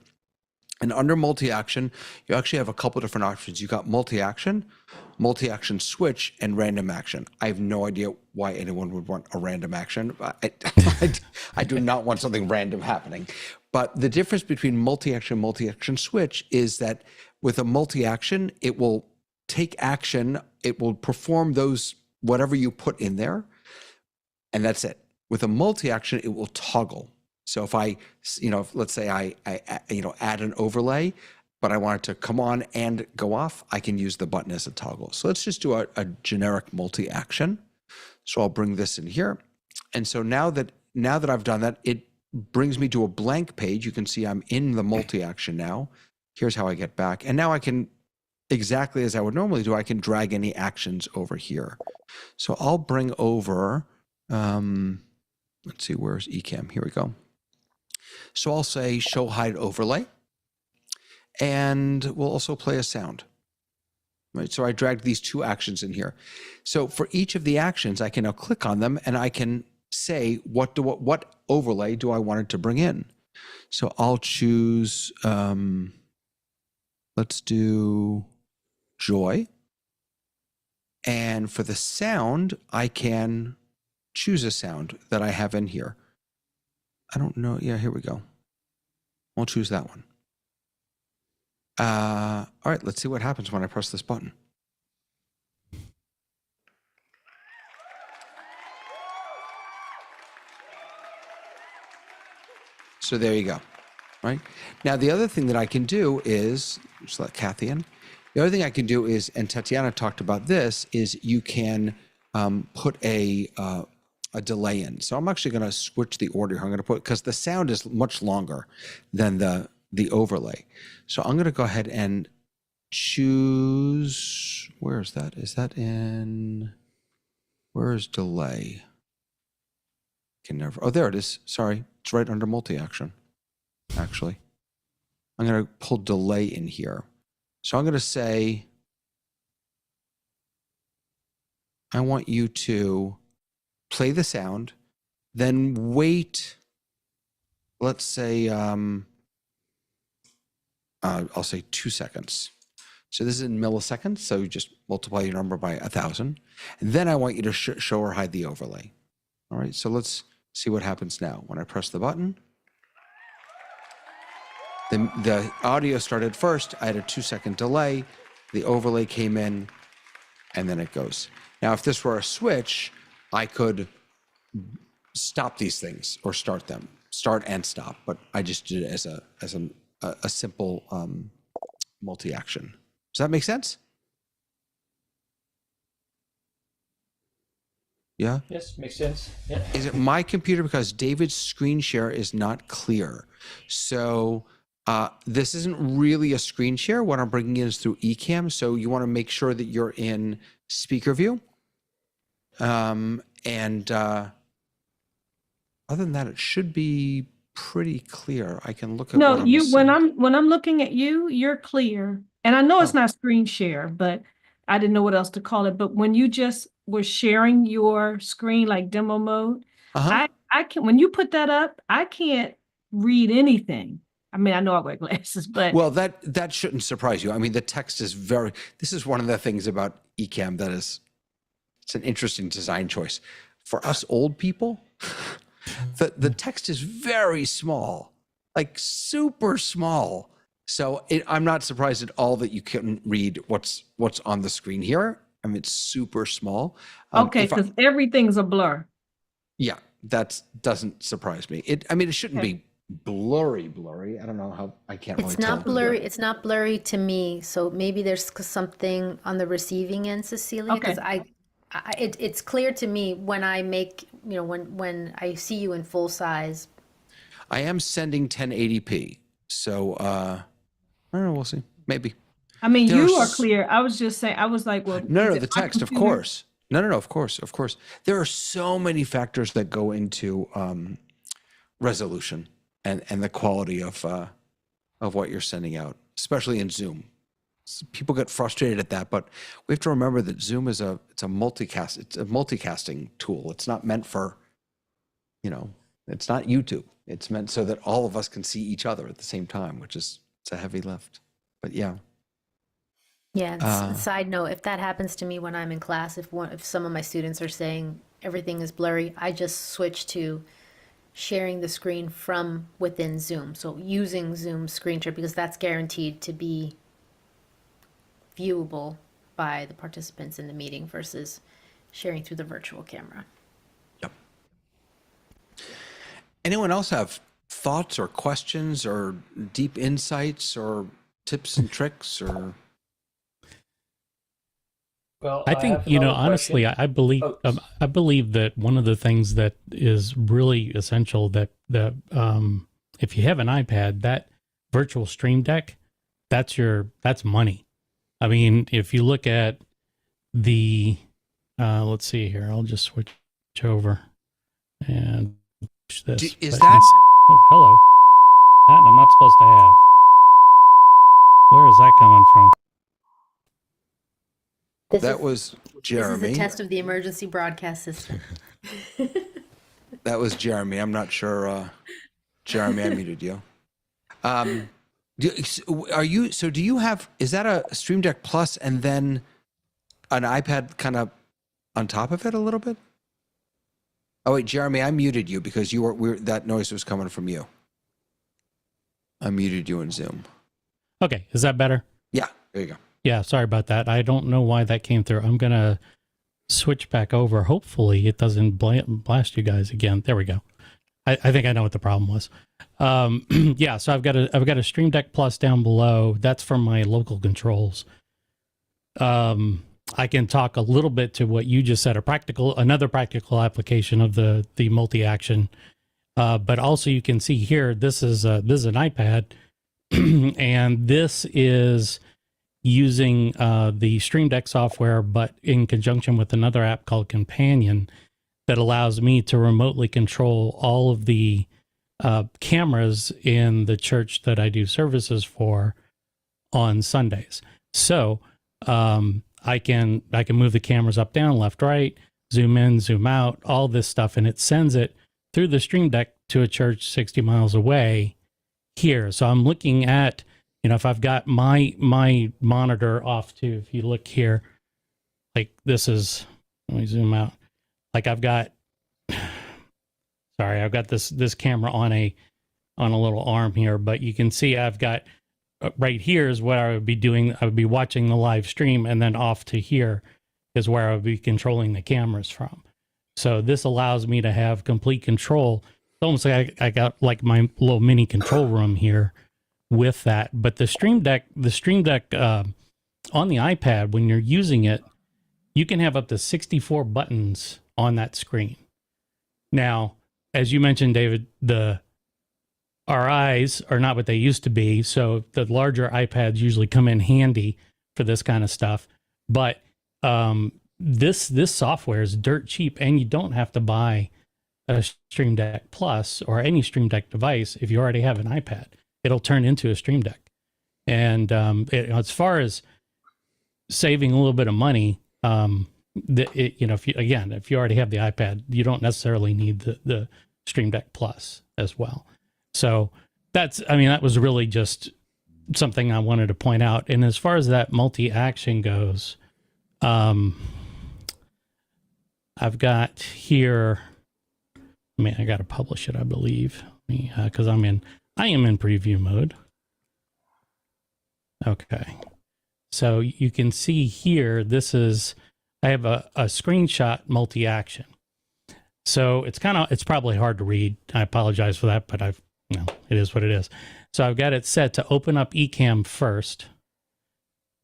And under multi-action, you actually have a couple different options. You got multi-action switch, and random action. I have no idea why anyone would want a random action. I do not want something random happening. But the difference between multi-action switch is that with a multi-action, it will take action, it will perform those, whatever you put in there, and that's it. With a multi-action, it will toggle. So if I, let's say I add an overlay, but I want it to come on and go off, I can use the button as a toggle. So let's just do a generic multi-action. So I'll bring this in here. And so now that I've done that, it brings me to a blank page. You can see I'm in the multi-action now. Here's how I get back. And now I can, exactly as I would normally do, I can drag any actions over here. So I'll bring over, let's see, where's Ecamm? Here we go. So I'll say show hide overlay, and we'll also play a sound. Right, so I dragged these two actions in here. So for each of the actions, I can now click on them and I can say what overlay do I want it to bring in. So I'll choose, let's do joy. And for the sound, I can choose a sound that I have in here. I don't know. Yeah, here we go. I'll choose that one. All right, let's see what happens when I press this button. So there you go. Right? Now, the other thing that I can do is, just let Kathy in. The other thing I can do is, and Tatiana talked about this, is you can put a delay in. So I'm actually going to switch the order here. I'm going to put, because the sound is much longer than the overlay. So I'm going to go ahead and choose, where is that? Is that in, where is delay? Can never, oh, there it is. Sorry. It's right under multi-action, actually. I'm going to pull delay in here. So I'm going to say, I want you to play the sound, then wait. Let's say, I'll say 2 seconds. So this is in milliseconds. So you just multiply your number by 1,000. And then I want you to show or hide the overlay. All right. So let's see what happens now. When I press the button, the audio started first. I had a 2-second delay. The overlay came in, and then it goes. Now, if this were a switch, I could stop these things or start them, start and stop. But I just did it as a simple multi-action. Does that make sense? Yeah? Yes, makes sense. Yeah. Is it my computer? Because David's screen share is not clear. So this isn't really a screen share. What I'm bringing in is through Ecamm. So you want to make sure that you're in speaker view. Other than that, it should be pretty clear. I can look at No, what I'm you seeing. when I'm looking at you, you're clear. And I know it's not screen share, but I didn't know what else to call it. But when you just were sharing your screen like demo mode, I can, when you put that up, I can't read anything. I mean, I know I wear glasses, but well, that shouldn't surprise you. I mean, the text is this is one of the things about Ecamm that is, it's an interesting design choice. For us old people, the text is very small, like super small. So I'm not surprised at all that you couldn't read what's on the screen here. I mean, it's super small. okay, because everything's a blur. Yeah, that doesn't surprise me. It shouldn't be blurry. I don't know how, I can't really tell. It's not blurry. It's not blurry to me. So maybe there's something on the receiving end, Cecilia, because it's clear to me when I make, when I see you in full size. I am sending 1080p. So I don't know, we'll see. Maybe. I mean, you are clear. I was just saying, I was like, well, no, the text, of course. No, of course. There are so many factors that go into resolution and the quality of what you're sending out, especially in Zoom. People get frustrated at that, but we have to remember that Zoom is it's a multicasting tool. It's not meant for, it's not YouTube. It's meant so that all of us can see each other at the same time, it's a heavy lift. But yeah. Yeah. Side note: if that happens to me when I'm in class, if some of my students are saying everything is blurry, I just switch to sharing the screen from within Zoom. So using Zoom screen share, because that's guaranteed to be viewable by the participants in the meeting versus sharing through the virtual camera. Yep. Anyone else have thoughts or questions or deep insights or tips and tricks or? Well, I think, honestly, I believe that one of the things that is really essential that if you have an iPad, that virtual Stream Deck, that's money. I mean, if you look at the, let's see here, I'll just switch over and push this. Oh, hello. That I'm not supposed to have. Where is that coming from? That was Jeremy. This is a test of the emergency broadcast system. That was Jeremy. I'm not sure. Jeremy, I muted you. Do you have, is that a Stream Deck Plus and then an iPad kind of on top of it a little bit? Oh wait, Jeremy, I muted you because that noise was coming from you. I muted you in Zoom. Okay, is that better? Yeah, there you go. Yeah, sorry about that. I don't know why that came through. I'm going to switch back over. Hopefully it doesn't blast you guys again. There we go. I think I know what the problem was. Yeah, so I've got a Stream Deck Plus down below. That's from my local controls. I can talk a little bit to what you just said, another practical application of the multi-action. But also you can see here, this is an iPad, and this is using the Stream Deck software, but in conjunction with another app called Companion that allows me to remotely control all of the cameras in the church that I do services for on Sundays. So I can move the cameras up, down, left, right, zoom in, zoom out, all this stuff, and it sends it through the Stream Deck to a church 60 miles away here. So I'm looking at, if I've got my monitor off to, if you look here, like this is, let me zoom out. Like I've got this camera on a little arm here, but you can see I've got right here is what I would be doing. I would be watching the live stream, and then off to here is where I would be controlling the cameras from. So this allows me to have complete control. It's almost like I got like my little mini control room here with that. But the Stream Deck on the iPad, when you're using it, you can have up to 64 buttons on that screen. Now, as you mentioned, David, our eyes are not what they used to be. So the larger iPads usually come in handy for this kind of stuff. But this software is dirt cheap, and you don't have to buy a Stream Deck Plus or any Stream Deck device if you already have an iPad. It'll turn into a Stream Deck. And as far as saving a little bit of money, if you already have the iPad, you don't necessarily need the Stream Deck Plus as well. So that was really just something I wanted to point out. And as far as that multi-action goes, I've got here, I got to publish it, I believe, because I am in preview mode. Okay. So you can see here, I have a screenshot multi-action. So it's probably hard to read. I apologize for that, but it is what it is. So I've got it set to open up Ecamm first,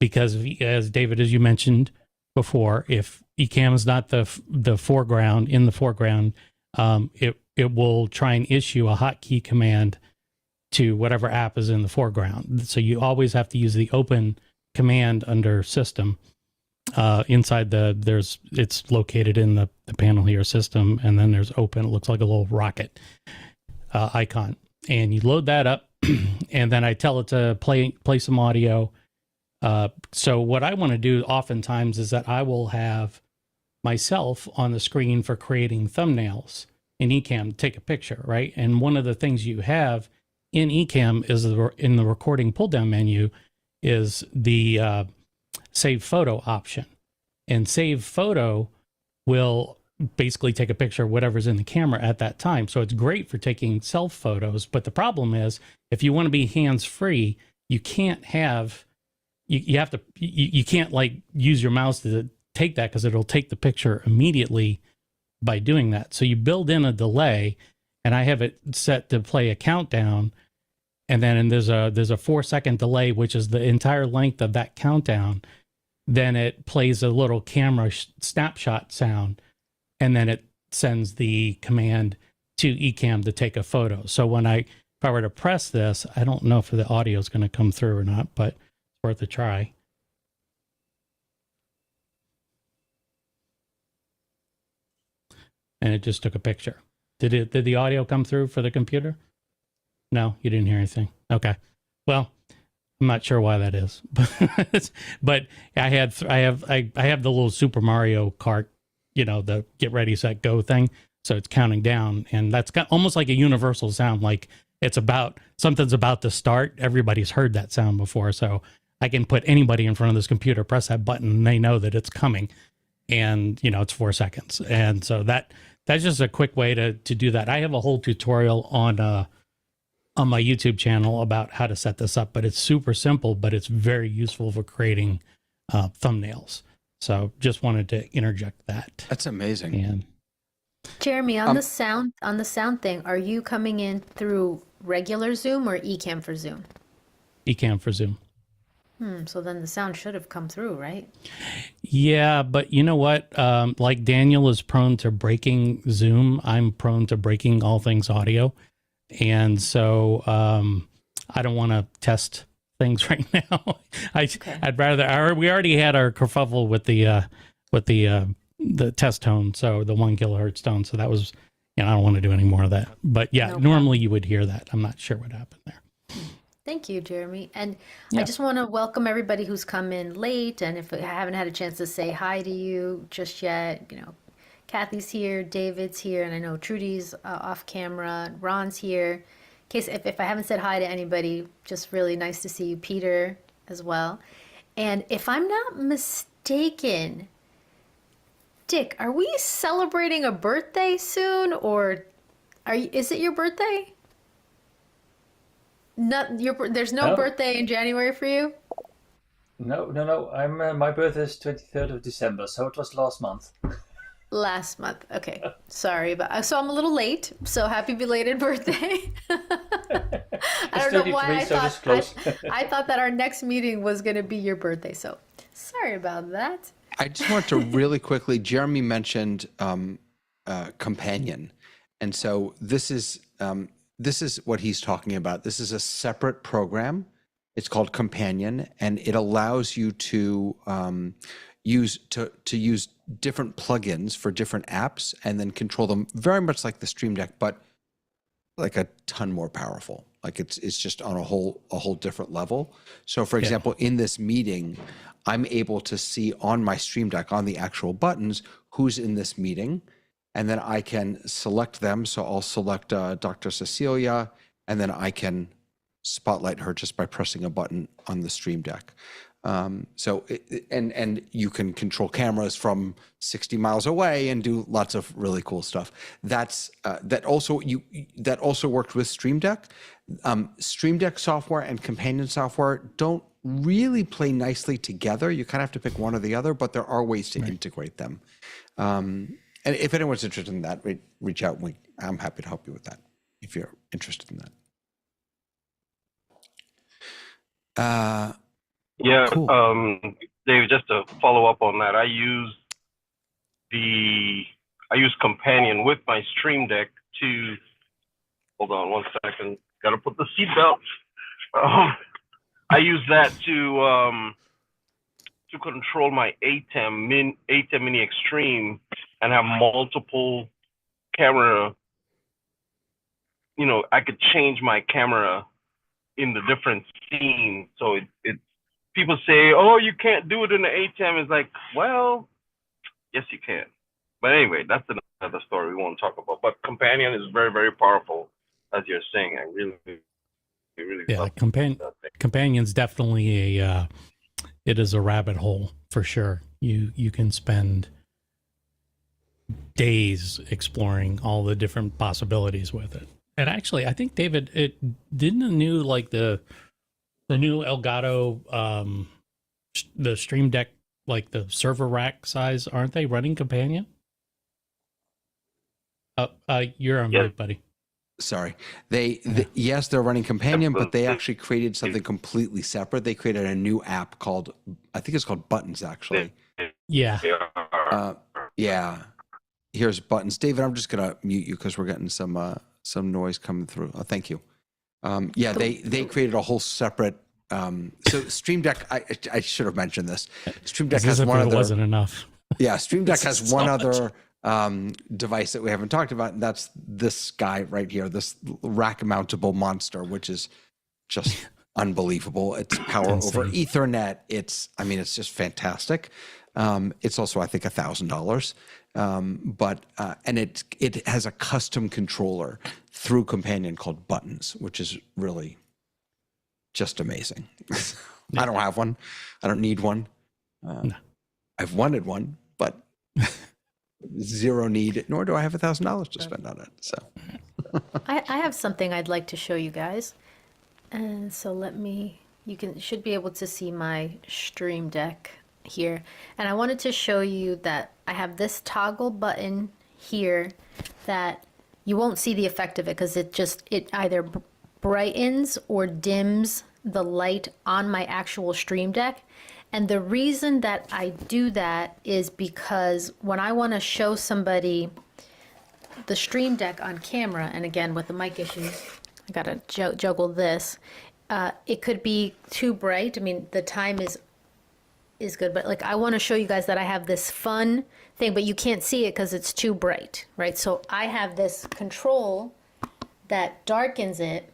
because as David, as you mentioned before, if Ecamm is not the foreground, it will try and issue a hotkey command to whatever app is in the foreground. So you always have to use the open command under system. Inside it's located in the panel here, system, and then there's open. It looks like a little rocket icon, and you load that up, and then I tell it to play some audio. So what I want to do oftentimes is that I will have myself on the screen for creating thumbnails in Ecamm to take a picture, right? And one of the things you have in Ecamm is in the recording pull-down menu is the save photo option. And save photo will basically take a picture of whatever's in the camera at that time. So it's great for taking self photos. But the problem is, if you want to be hands-free, you can't like use your mouse to take that, because it'll take the picture immediately by doing that. So you build in a delay, and I have it set to play a countdown. And then there's a 4-second delay, which is the entire length of that countdown. Then it plays a little camera snapshot sound, and then it sends the command to Ecamm to take a photo. So if I were to press this, I don't know if the audio is going to come through or not, but it's worth a try. And it just took a picture. Did the audio come through for the computer? No, you didn't hear anything. Okay. Well, I'm not sure why that is, but I have the little Super Mario Kart, the get ready, set, go thing. So it's counting down, and that's almost like a universal sound. Like something's about to start. Everybody's heard that sound before. So I can put anybody in front of this computer, press that button, and they know that it's coming, and it's 4 seconds. And so that's just a quick way to do that. I have a whole tutorial on my YouTube channel about how to set this up, but it's super simple, but it's very useful for creating thumbnails. So just wanted to interject that. That's amazing. And Jeremy, on the sound thing, are you coming in through regular Zoom or Ecamm for Zoom? Ecamm for Zoom. So then the sound should have come through, right? Yeah, but you know what? Like Daniel is prone to breaking Zoom, I'm prone to breaking all things audio. And so I don't want to test things right now. I'd rather. We already had our kerfuffle with the test tone, so the 1 kilohertz tone. So that was, I don't want to do any more of that. But yeah, normally you would hear that. I'm not sure what happened there. Thank you, Jeremy. And I Yeah. just want to welcome everybody who's come in late. And if I haven't had a chance to say hi to you just yet, Kathy's here, David's here, and I know Trudy's off camera, Ron's here. In case if I haven't said hi to anybody, just really nice to see you, Peter, as well. And if I'm not mistaken, Dick, are we celebrating a birthday soon, or is it your birthday? There's no No, birthday in January for you? no. I'm my birthday is 23rd of December, so it was last month. Last month. Okay. Sorry, but so I'm a little late. So happy belated birthday. I It's don't know why 33, so it's close. I thought that our next meeting was going to be your birthday. So sorry about that. I just want to really quickly, Jeremy mentioned companion. And so this is what he's talking about. This is a separate program. It's called Companion, and it allows you to use different plugins for different apps and then control them very much like the Stream Deck, but like a ton more powerful. Like it's just on a whole different level. So for example, in this meeting, I'm able to see on my Stream Deck, on the actual buttons, who's in this meeting. And then I can select them. So I'll select Dr. Cecilia, and then I can spotlight her just by pressing a button on the Stream Deck. And you can control cameras from 60 miles away and do lots of really cool stuff. That also worked with Stream Deck. Stream Deck software and companion software don't really play nicely together. You kind of have to pick one or the other, but there are ways to integrate them. And if anyone's interested in that, reach out. I'm happy to help you with that if you're interested in that. Yeah, Cool. Dave, just to follow up on that, I use Companion with my Stream Deck to, hold on 1 second, gotta put the seatbelt. I use that to control my Ecamm Mini Extreme and have multiple camera. I could change my camera in the different scenes. So it people say, oh, you can't do it in the Ecamm. It's like, well, yes, you can. But anyway, that's another story we won't talk about. But Companion is very, very powerful, as you're saying. I really love that thing. Companion's definitely it is a rabbit hole for sure. You can spend days exploring all the different possibilities with it. And actually, I think David, the new Elgato, the Stream Deck, like the server rack size, aren't they running Companion? You're on mute, buddy. Sorry. Yes, they're running Companion, but they actually created something completely separate. They created a new app called, I think it's called Buttons, actually. Yeah. Yeah. Here's Buttons. David, I'm just gonna mute you because we're getting some noise coming through. Oh, thank you. They created a whole separate. So Stream Deck, I should have mentioned this. Stream Deck has one other. Wasn't enough. Yeah, Stream Deck has one other device that we haven't talked about, and that's this guy right here, this rack-mountable monster, which is just unbelievable. It's power over Ethernet. It's just fantastic. It's also, I think, $1,000. And it has a custom controller through Companion called Buttons, which is really just amazing. I don't have one. I don't need one. No. I've wanted one, but zero need, nor do I have $1,000 to spend on it. So I have something I'd like to show you guys. And so should be able to see my Stream Deck here. And I wanted to show you that I have this toggle button here that you won't see the effect of it because it either brightens or dims the light on my actual Stream Deck. And the reason that I do that is because when I want to show somebody the Stream Deck on camera, and again with the mic issues, I gotta juggle this. It could be too bright. I mean, the time is good, but like I want to show you guys that I have this fun thing, but you can't see it because it's too bright, right? So I have this control that darkens it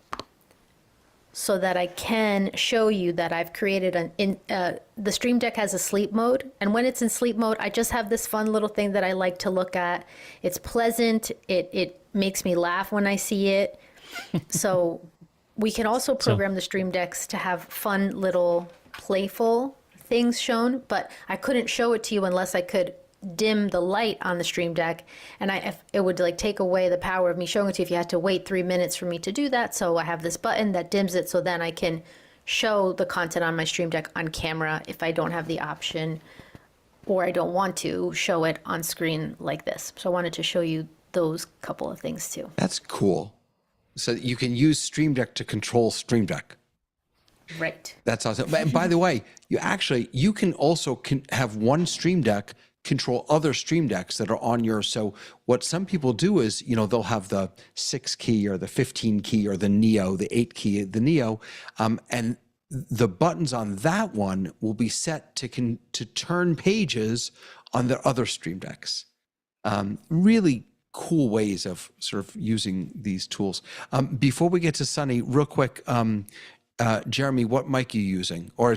so that I can show you that I've created the Stream Deck has a sleep mode. And when it's in sleep mode, I just have this fun little thing that I like to look at. It's pleasant. It makes me laugh when I see it. So we can also program the Stream Decks to have fun little playful things shown, but I couldn't show it to you unless I could dim the light on the Stream Deck, and it would like take away the power of me showing it to you if you had to wait 3 minutes for me to do that. So I have this button that dims it, so then I can show the content on my Stream Deck on camera if I don't have the option or I don't want to show it on screen like this. So I wanted to show you those couple of things too. That's cool. So you can use Stream Deck to control Stream Deck. Right. That's awesome. But by the way, you can also have one Stream Deck control other Stream Decks that are on your. So what some people do is, they'll have the 6 key or the 15 key or the Neo, the 8 key, the Neo, and the buttons on that one will be set to turn pages on the other Stream Decks. Really cool ways of sort of using these tools. Before we get to Sunny, real quick, Jeremy, what mic are you using? Or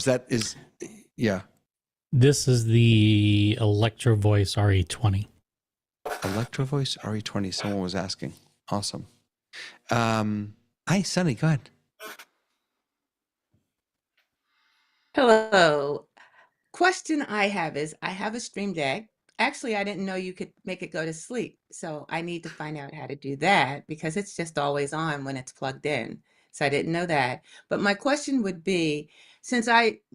yeah. This is the Electro Voice RE20. Electro Voice RE20. Someone was asking. Awesome. Hi, Sunny. Go ahead. Hello. Question I have is I have a Stream Deck. Actually, I didn't know you could make it go to sleep. So I need to find out how to do that because it's just always on when it's plugged in. So I didn't know that. But my question would be,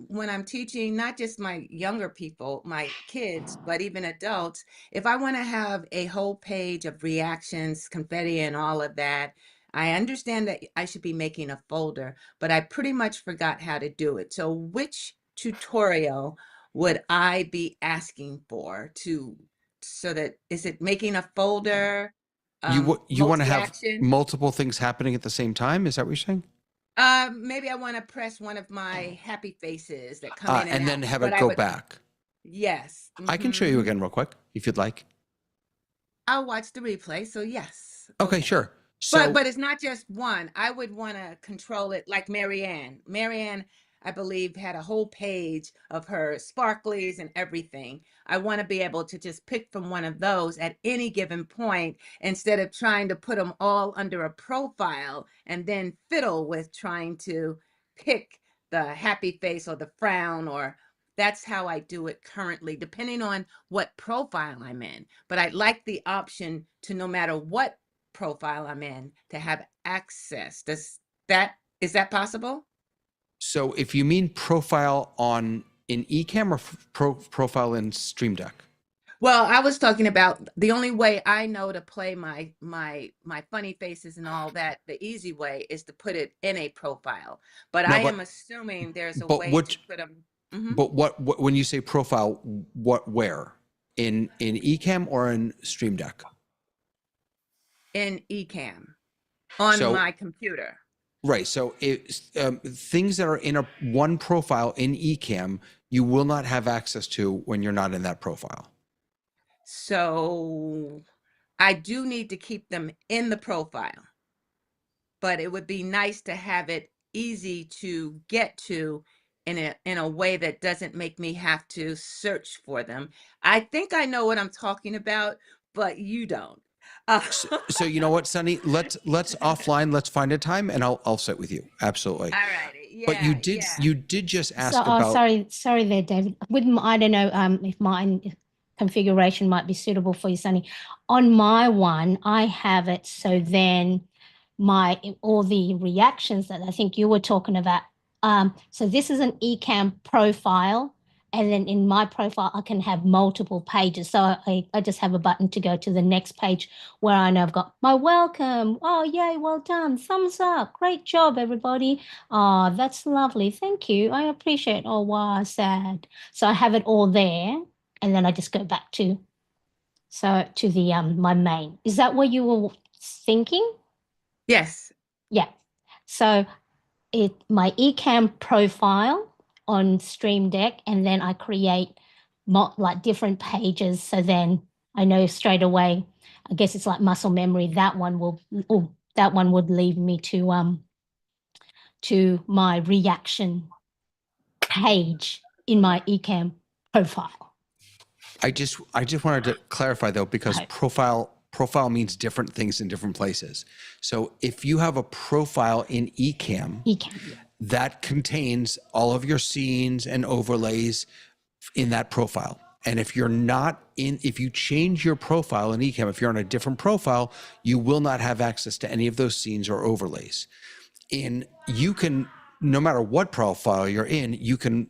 when I'm teaching, not just my younger people, my kids, but even adults, if I want to have a whole page of reactions, confetti and all of that, I understand that I should be making a folder, but I pretty much forgot how to do it. So which tutorial would I be asking for is it making a folder? You want to have multi-action? multiple things happening at the same time? Is that what you're saying? Maybe I want to press one of my happy faces that come in and then out, have but it go back. Yes. I can show you again real quick if you'd like. I'll watch the replay, so yes. Okay, sure. So, But it's not just one. I would want to control it like Marianne. Marianne, I believe, had a whole page of her sparklies and everything. I want to be able to just pick from one of those at any given point instead of trying to put them all under a profile and then fiddle with trying to pick the happy face or the frown, or that's how I do it currently, depending on what profile I'm in. But I'd like the option to, no matter what profile I'm in, to have access. Is that possible? So if you mean profile in Ecamm or profile in Stream Deck? Well, I was talking about the only way I know to play my funny faces and all that, the easy way is to put it in a profile. But I am assuming there's a way to put them. But what when you say profile, where? In Ecamm or in Stream Deck? In Ecamm on my computer. Right. So things that are in one profile in Ecamm, you will not have access to when you're not in that profile. So I do need to keep them in the profile, but it would be nice to have it easy to get to in a way that doesn't make me have to search for them. I think I know what I'm talking about, but you don't. So you know what, Sunny? Let's offline. Let's find a time, and I'll sit with you. Absolutely. All righty. Yeah, but you did just ask So, about. sorry there, David. I don't know if mine configuration might be suitable for you, Sunny. On my one, I have it so then all the reactions that I think you were talking about. So this is an Ecamm profile. And then in my profile, I can have multiple pages. So I just have a button to go to the next page where I know I've got my welcome. Oh, yay, well done. Thumbs up. Great job, everybody. Oh, that's lovely. Thank you. I appreciate it. Oh, wow, sad. So I have it all there. And then I just go back to the my main. Is that what you were thinking? Yes. Yeah. So my Ecamm profile on Stream Deck, and then I create like different pages. So then I know straight away, I guess it's like muscle memory. That one would lead me to to my reaction page in my Ecamm profile. I just wanted to clarify though, because Right. profile means different things in different places. So if you have a profile in Ecamm, Ecamm. that contains all of your scenes and overlays in that profile. And if you change your profile in Ecamm, if you're on a different profile, you will not have access to any of those scenes or overlays. You can, no matter what profile you're in, you can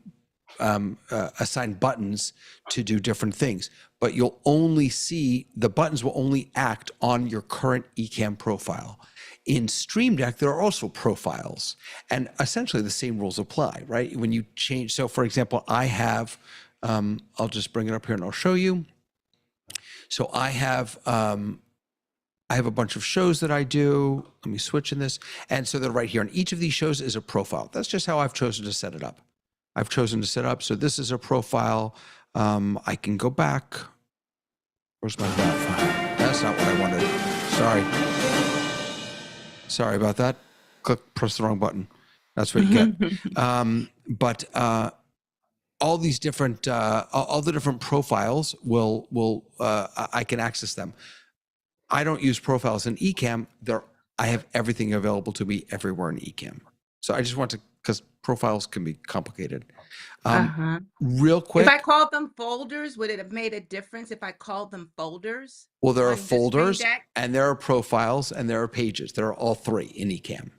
assign buttons to do different things, but you'll only see, the buttons will only act on your current Ecamm profile. In Stream Deck, there are also profiles, and essentially the same rules apply, right? When you change, so for example, I have, I'll just bring it up here and I'll show you. So I have a bunch of shows that I do. Let me switch in this. And so they're right here. And each of these shows is a profile. That's just how I've chosen to set it up. I've chosen to set up. So this is a profile. I can go back. Where's my bat file? That's not what I wanted. Sorry about that. Press the wrong button. That's what you get. But all these different, all the different profiles I can access them. I don't use profiles in Ecamm. I have everything available to me everywhere in Ecamm. So I just want to, because profiles can be complicated. Real quick. If I called them folders, would it have made a difference if I called them folders? Well, there are on the Stream folders Deck? and there are profiles and there are pages. There are all three in Ecamm.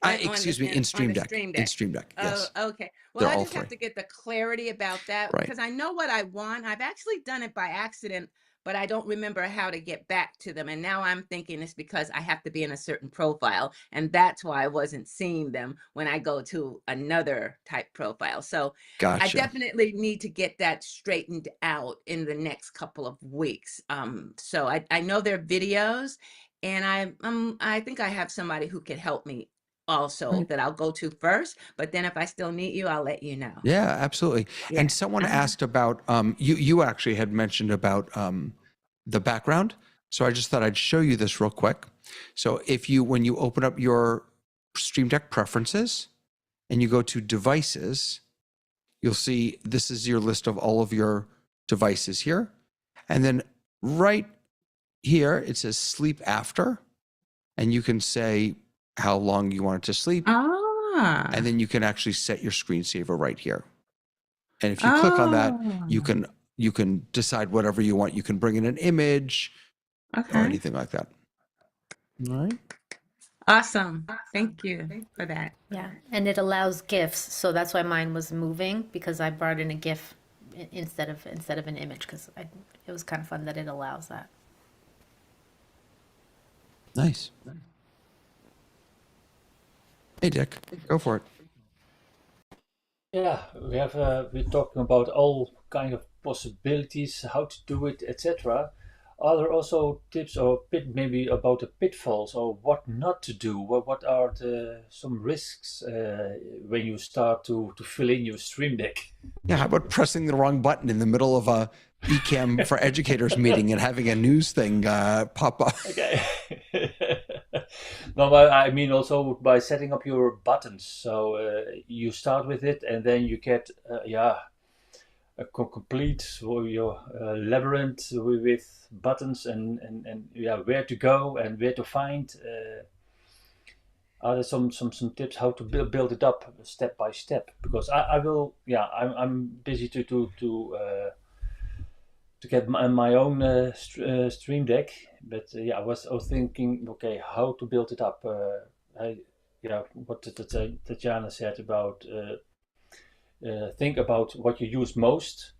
In Stream Deck. In Stream Deck, yes. Oh, okay. Well, They're I all just have three. to get the clarity about that Right. because I know what I want. I've actually done it by accident, but I don't remember how to get back to them. And now I'm thinking it's because I have to be in a certain profile. And that's why I wasn't seeing them when I go to another type profile. So I Gotcha. definitely need to get that straightened out in the next couple of weeks. So I know there are videos, and I think I have somebody who can help me also Right. that I'll go to first. But then if I still need you, I'll let you know. Yeah, absolutely. Yeah. And someone asked about, you actually had mentioned about the background. So I just thought I'd show you this real quick. So when you open up your Stream Deck preferences and you go to devices, you'll see this is your list of all of your devices here. And then right here, it says sleep after. And you can say how long you want it to sleep. And then you can actually set your screensaver right here. And if you click on that, you can decide whatever you want. You can bring in an image or anything like that. All right. Awesome. Thank you for that. Yeah, and it allows GIFs, so that's why mine was moving, because I brought in a GIF instead of an image, because it was kind of fun that it allows that. Nice. Hey, Dick, go for it. Yeah, we're talking about all kind of possibilities, how to do it, etc. Are there also tips or maybe about the pitfalls or what not to do? What are some risks when you start to fill in your Stream Deck? Yeah, how about pressing the wrong button in the middle of a Ecamm for Educators meeting and having a news thing pop up? Okay. No, but I mean also by setting up your buttons. So you start with it, and then you get a complete your labyrinth with buttons and where to go and where to find. Are there some tips how to build it up step by step? Because I'm busy to get my own Stream Deck, but I was thinking, okay, how to build it up. What Tatjana said about think about what you use most,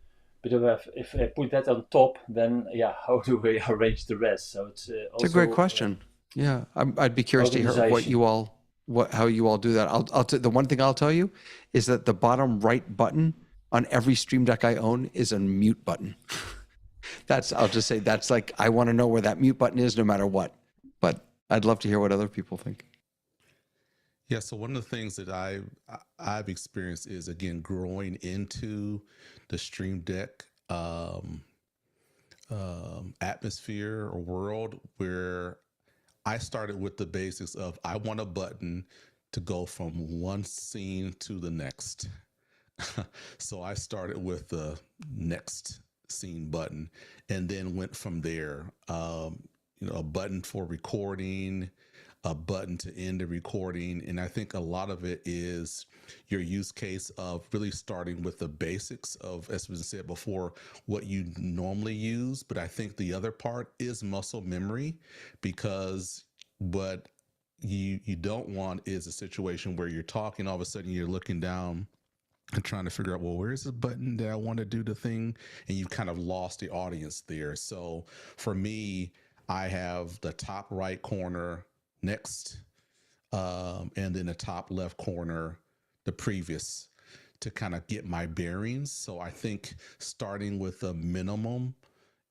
but if I put that on top, then how do we arrange the rest? So it's a great question. Yeah, I'd be curious to hear how you all do that. The one thing I'll tell you is that the bottom right button on every Stream Deck I own is a mute button. I'll just say that's like, I want to know where that mute button is no matter what, but I'd love to hear what other people think. Yeah, so one of the things that I've experienced is, again, growing into the Stream Deck atmosphere or world, where I started with the basics of I want a button to go from one scene to the next. So I started with the next scene button and then went from there. A button for recording, a button to end the recording. And I think a lot of it is your use case of really starting with the basics of, as was said before, what you normally use. But I think the other part is muscle memory, because what you don't want is a situation where you're talking, all of a sudden you're looking down and trying to figure out, well, where's the button that I want to do the thing? And you've kind of lost the audience there. So for me, I have the top right corner next, and then the top left corner, the previous, to kind of get my bearings. So I think starting with a minimum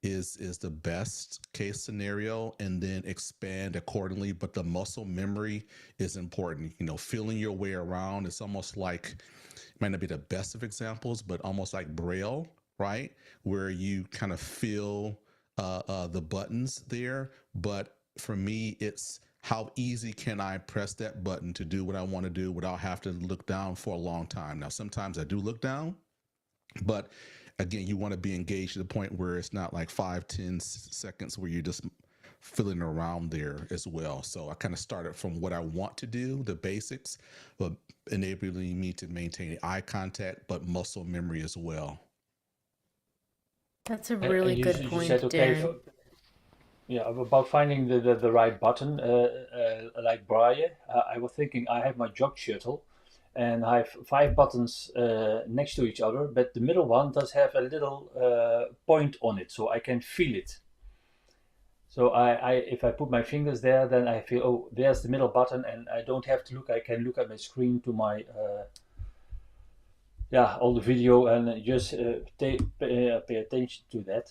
is the best case scenario, and then expand accordingly. But the muscle memory is important. Feeling your way around. It's almost like, might not be the best of examples, but almost like Braille, right? Where you kind of feel the buttons there. But for me, it's how easy can I press that button to do what I want to do without having to look down for a long time. Now, sometimes I do look down, but again, you want to be engaged to the point where it's not like 5-10 seconds where you're just fiddling around there as well. So I kind of started from what I want to do, the basics, but enabling me to maintain eye contact, but muscle memory as well. That's a really good You point, said, okay, Darren. yeah, about finding the right button, like Braille. I was thinking I have my jog shuttle, and I have 5 buttons next to each other, but the middle one does have a little point on it, so I can feel it. So if I put my fingers there, then I feel, oh, there's the middle button, and I don't have to look. I can look at my screen to my all the video, and just pay attention to that.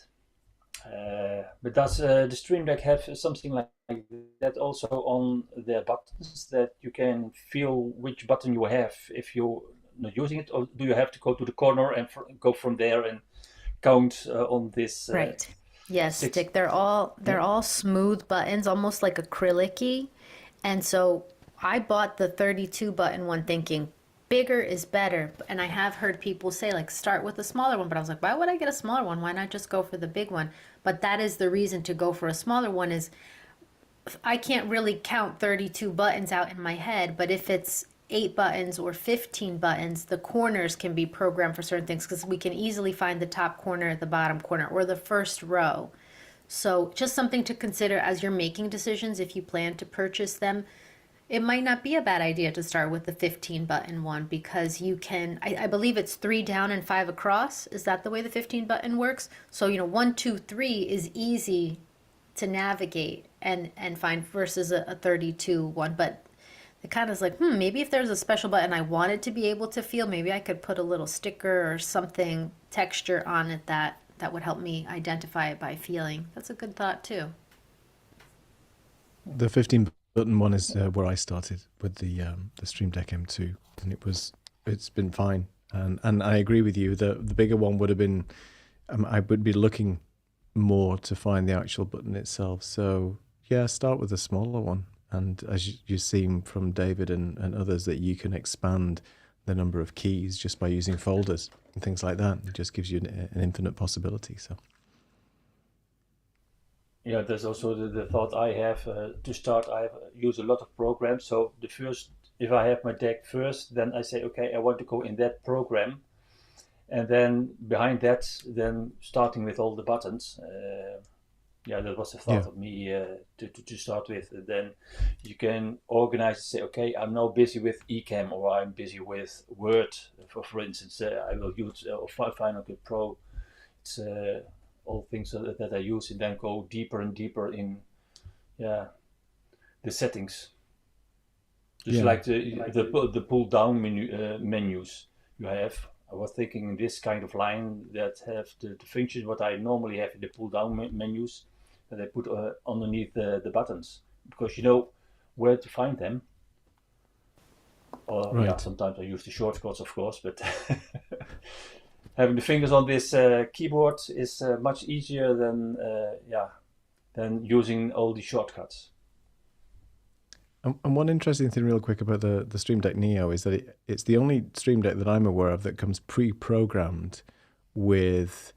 But does the Stream Deck have something like that also on the buttons, that you can feel which button you have if you're not using it, or do you have to go to the corner and go from there and count on this? Right. Yes, 6? Dick. They're all smooth buttons, almost like acrylic-y. And so I bought the 32 button one thinking bigger is better. And I have heard people say, like, start with a smaller one, but I was like, why would I get a smaller one? Why not just go for the big one? But that is the reason to go for a smaller one, is I can't really count 32 buttons out in my head, but if it's 8 buttons or 15 buttons, the corners can be programmed for certain things, because we can easily find the top corner, the bottom corner, or the first row. So just something to consider as you're making decisions if you plan to purchase them. It might not be a bad idea to start with the 15 button one, because you can, I believe it's 3 down and 5 across. Is that the way the 15 button works? So, 1, 2, 3 is easy to navigate and find, versus a 32 one. But it kind of is like, maybe if there's a special button I wanted to be able to feel, maybe I could put a little sticker or something, texture on it that would help me identify it by feeling. That's a good thought too. The 15 button one is where I started with the Stream Deck M2, and it's been fine. And I agree with you. The bigger one would have been, I would be looking more to find the actual button itself. So yeah, start with a smaller one. And as you've seen from David and others, that you can expand the number of keys just by using folders and things like that. It just gives you an infinite possibility. So Yeah, there's also the thought I have to start. I use a lot of programs. So if I have my deck first, then I say, okay, I want to go in that program. And then behind that, then starting with all the buttons. That was the thought of me to start with. And then you can organize and say, okay, I'm now busy with Ecamm, or I'm busy with Word. For instance, I will use Final Cut Pro. It's all things that I use, and then go deeper and deeper in the settings. Just like the pull down menus you have. I was thinking in this kind of line that have the functions what I normally have in the pull down menus, that I put underneath the buttons, because you know where to find them. Or sometimes I use the shortcuts, of course, but having the fingers on this keyboard is much easier than using all the shortcuts. And one interesting thing real quick about the Stream Deck Neo is that it's the only Stream Deck that I'm aware of that comes pre-programmed with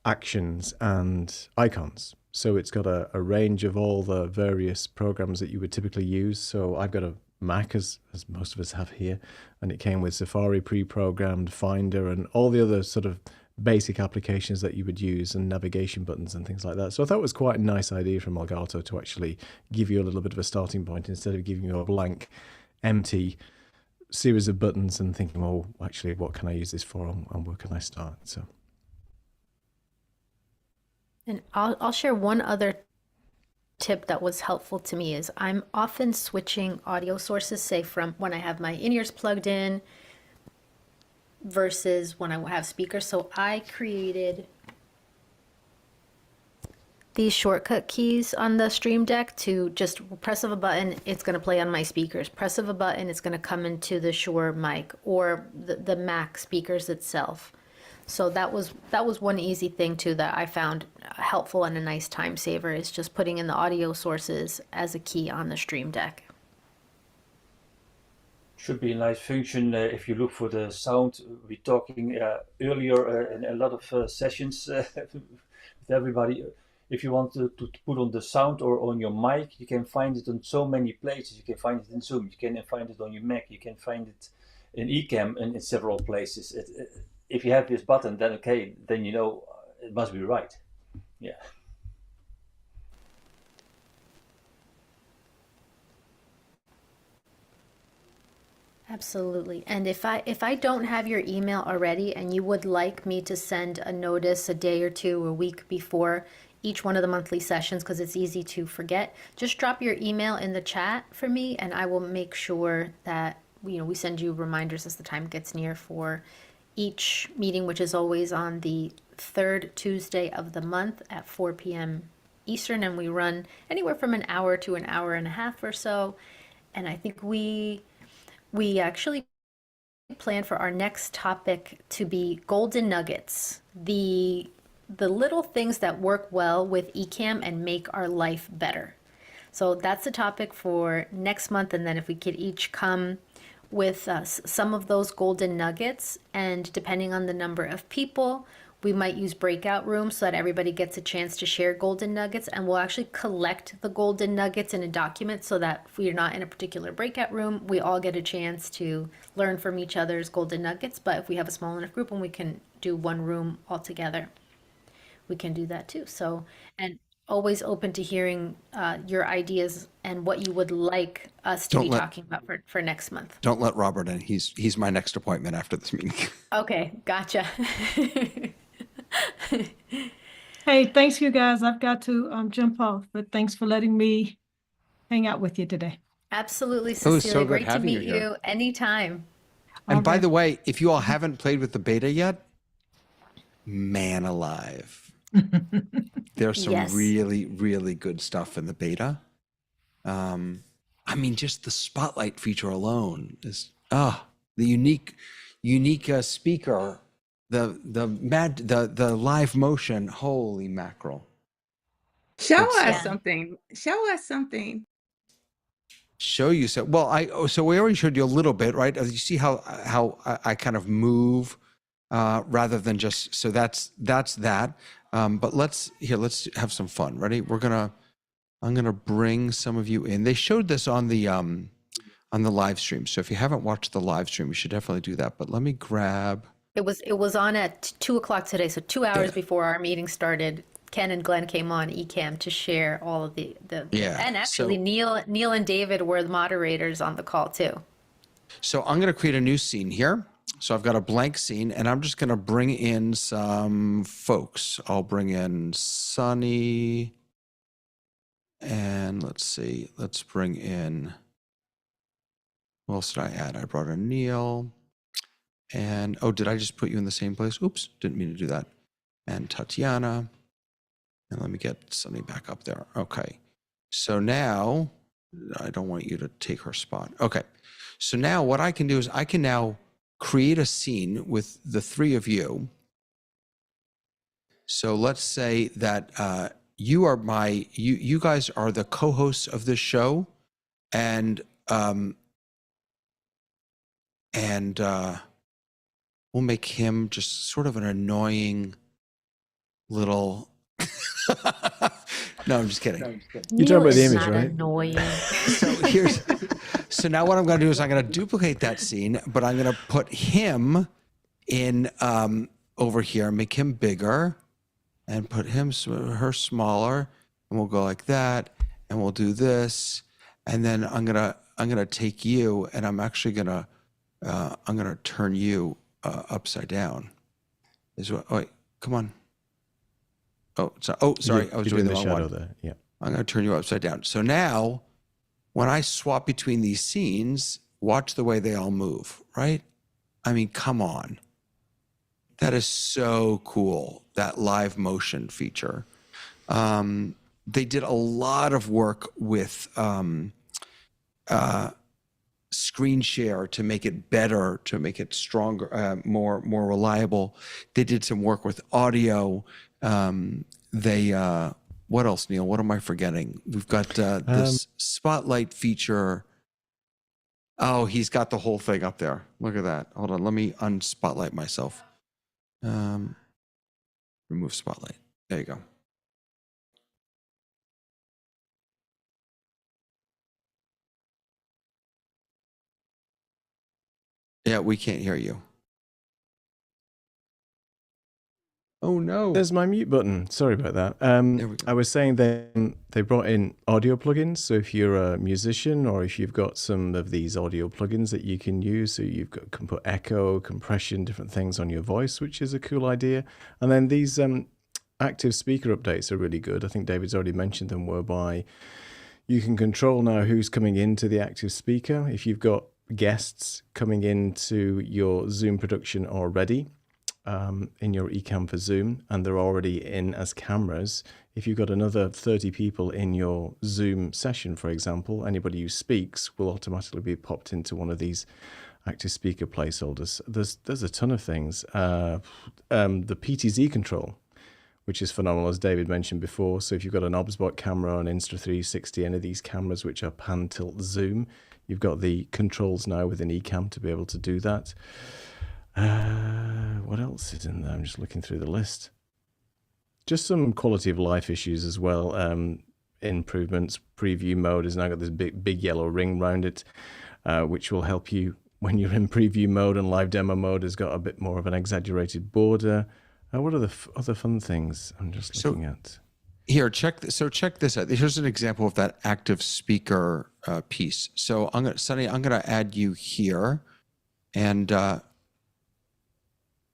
actions and icons. So it's got a range of all the various programs that you would typically use. So I've got a Mac, as most of us have here, and it came with Safari pre-programmed, Finder, and all the other sort of basic applications that you would use, and navigation buttons and things like that. So I thought it was quite a nice idea from Elgato to actually give you a little bit of a starting point instead of giving you a blank, empty series of buttons and thinking, oh, actually, what can I use this for, and where can I start? So. And I'll share one other tip that was helpful to me is I'm often switching audio sources, say from when I have my in-ears plugged in versus when I have speakers. So I created these shortcut keys on the Stream Deck to just press of a button, it's going to play on my speakers. Press of a button, it's going to come into the Shure mic or the Mac speakers itself. So that was one easy thing too that I found helpful and a nice time saver is just putting in the audio sources as a key on the Stream Deck. Should be a nice function if you look for the sound. We're talking earlier in a lot of sessions with everybody. If you want to put on the sound or on your mic, you can find it on so many places. You can find it in Zoom, you can find it on your Mac, you can find it in Ecamm and in several places. If you have this button, then okay, then you know it must be right. Yeah. Absolutely. And if I don't have your email already and you would like me to send a notice a day or two, a week before each one of the monthly sessions, because it's easy to forget, just drop your email in the chat for me and I will make sure that we send you reminders as the time gets near for each meeting, which is always on the third Tuesday of the month at 4 p.m. Eastern, and we run anywhere from an hour to an hour and a half or so. And I think we actually plan for our next topic to be golden nuggets, the little things that work well with Ecamm and make our life better. So that's the topic for next month, and then if we could each come with some of those golden nuggets, and depending on the number of people, we might use breakout rooms so that everybody gets a chance to share golden nuggets, and we'll actually collect the golden nuggets in a document so that if we're not in a particular breakout room, we all get a chance to learn from each other's golden nuggets. But if we have a small enough group and we can do one room all together, we can do that too. So, and always open to hearing your ideas and what you would like us to be talking about for next month. Don't let Robert in. He's my next appointment after this meeting. Okay, gotcha. Hey, thanks you guys. I've got to jump off, but thanks for letting me hang out with you today. Absolutely, It was Cecilia. so good Great to having you meet here. you anytime. And All by right. the way, if you all haven't played with the beta yet, man alive. There's some Yes. really, really good stuff in the beta. I mean, just the spotlight feature alone is the unique speaker, the live motion. Holy mackerel! Show It's, us Yeah. something. Show us something. Show you so well. So we already showed you a little bit, right? You see how I kind of move rather than just so that's that. But let's have some fun. Ready? I'm gonna bring some of you in. They showed this on the live stream. So if you haven't watched the live stream, you should definitely do that. But let me grab. It was on at 2:00 today, so 2 hours Yeah. before our meeting started. Ken and Glenn came on Ecamm to share all of the Yeah, and actually so- Neil and David were the moderators on the call too. So I'm gonna create a new scene here. So I've got a blank scene, and I'm just gonna bring in some folks. I'll bring in Sunny, and let's see. Let's bring in. Who else did I add? I brought in Neil. And, did I just put you in the same place? Oops, didn't mean to do that. And Tatiana. And let me get Sunny back up there. Okay. So now, I don't want you to take her spot. Okay. So now what I can do is I can now create a scene with the three of you. So let's say that you guys are the co-hosts of this show. and we'll make him just sort of an annoying little. No, I'm just kidding. You're talking about the Neil is image, not right? annoying. So now what I'm going to do is I'm going to duplicate that scene, but I'm going to put him in over here, make him bigger, and put her smaller, and we'll go like that, and we'll do this, and then I'm gonna take you, and I'm actually gonna turn you upside down. Oh wait, come on. Oh, sorry, I was doing the wrong shadow one. there. Yeah. I'm gonna turn you upside down. So now, when I swap between these scenes, watch the way they all move. Right? I mean, come on. That is so cool. That live motion feature. They did a lot of work with screen share to make it better, to make it stronger, more reliable. They did some work with audio. What else, Neil? What am I forgetting? We've got this spotlight feature. Oh, he's got the whole thing up there. Look at that. Hold on. Let me unspotlight myself. Remove spotlight. There you go. Yeah, we can't hear you. Oh no. There's my mute button. Sorry about that. There we go. I was saying they brought in audio plugins. So if you're a musician or if you've got some of these audio plugins that you can use, so can put echo, compression, different things on your voice, which is a cool idea. And then these active speaker updates are really good. I think David's already mentioned them, whereby you can control now who's coming into the active speaker. If you've got guests coming into your Zoom production already, in your Ecamm for Zoom, and they're already in as cameras. If you've got another 30 people in your Zoom session, for example, anybody who speaks will automatically be popped into one of these active speaker placeholders. There's a ton of things. The PTZ control, which is phenomenal, as David mentioned before. So if you've got an OBSBot camera, an Insta360, any of these cameras which are pan, tilt, zoom, you've got the controls now within Ecamm to be able to do that. What else is in there? I'm just looking through the list. Just some quality of life issues as well. Improvements. Preview mode has now got this big yellow ring around it, which will help you when you're in preview mode, and live demo mode has got a bit more of an exaggerated border. What are the other fun things I'm just looking at? Here, check this out. Here's an example of that active speaker piece. So Sonny, I'm gonna add you here, and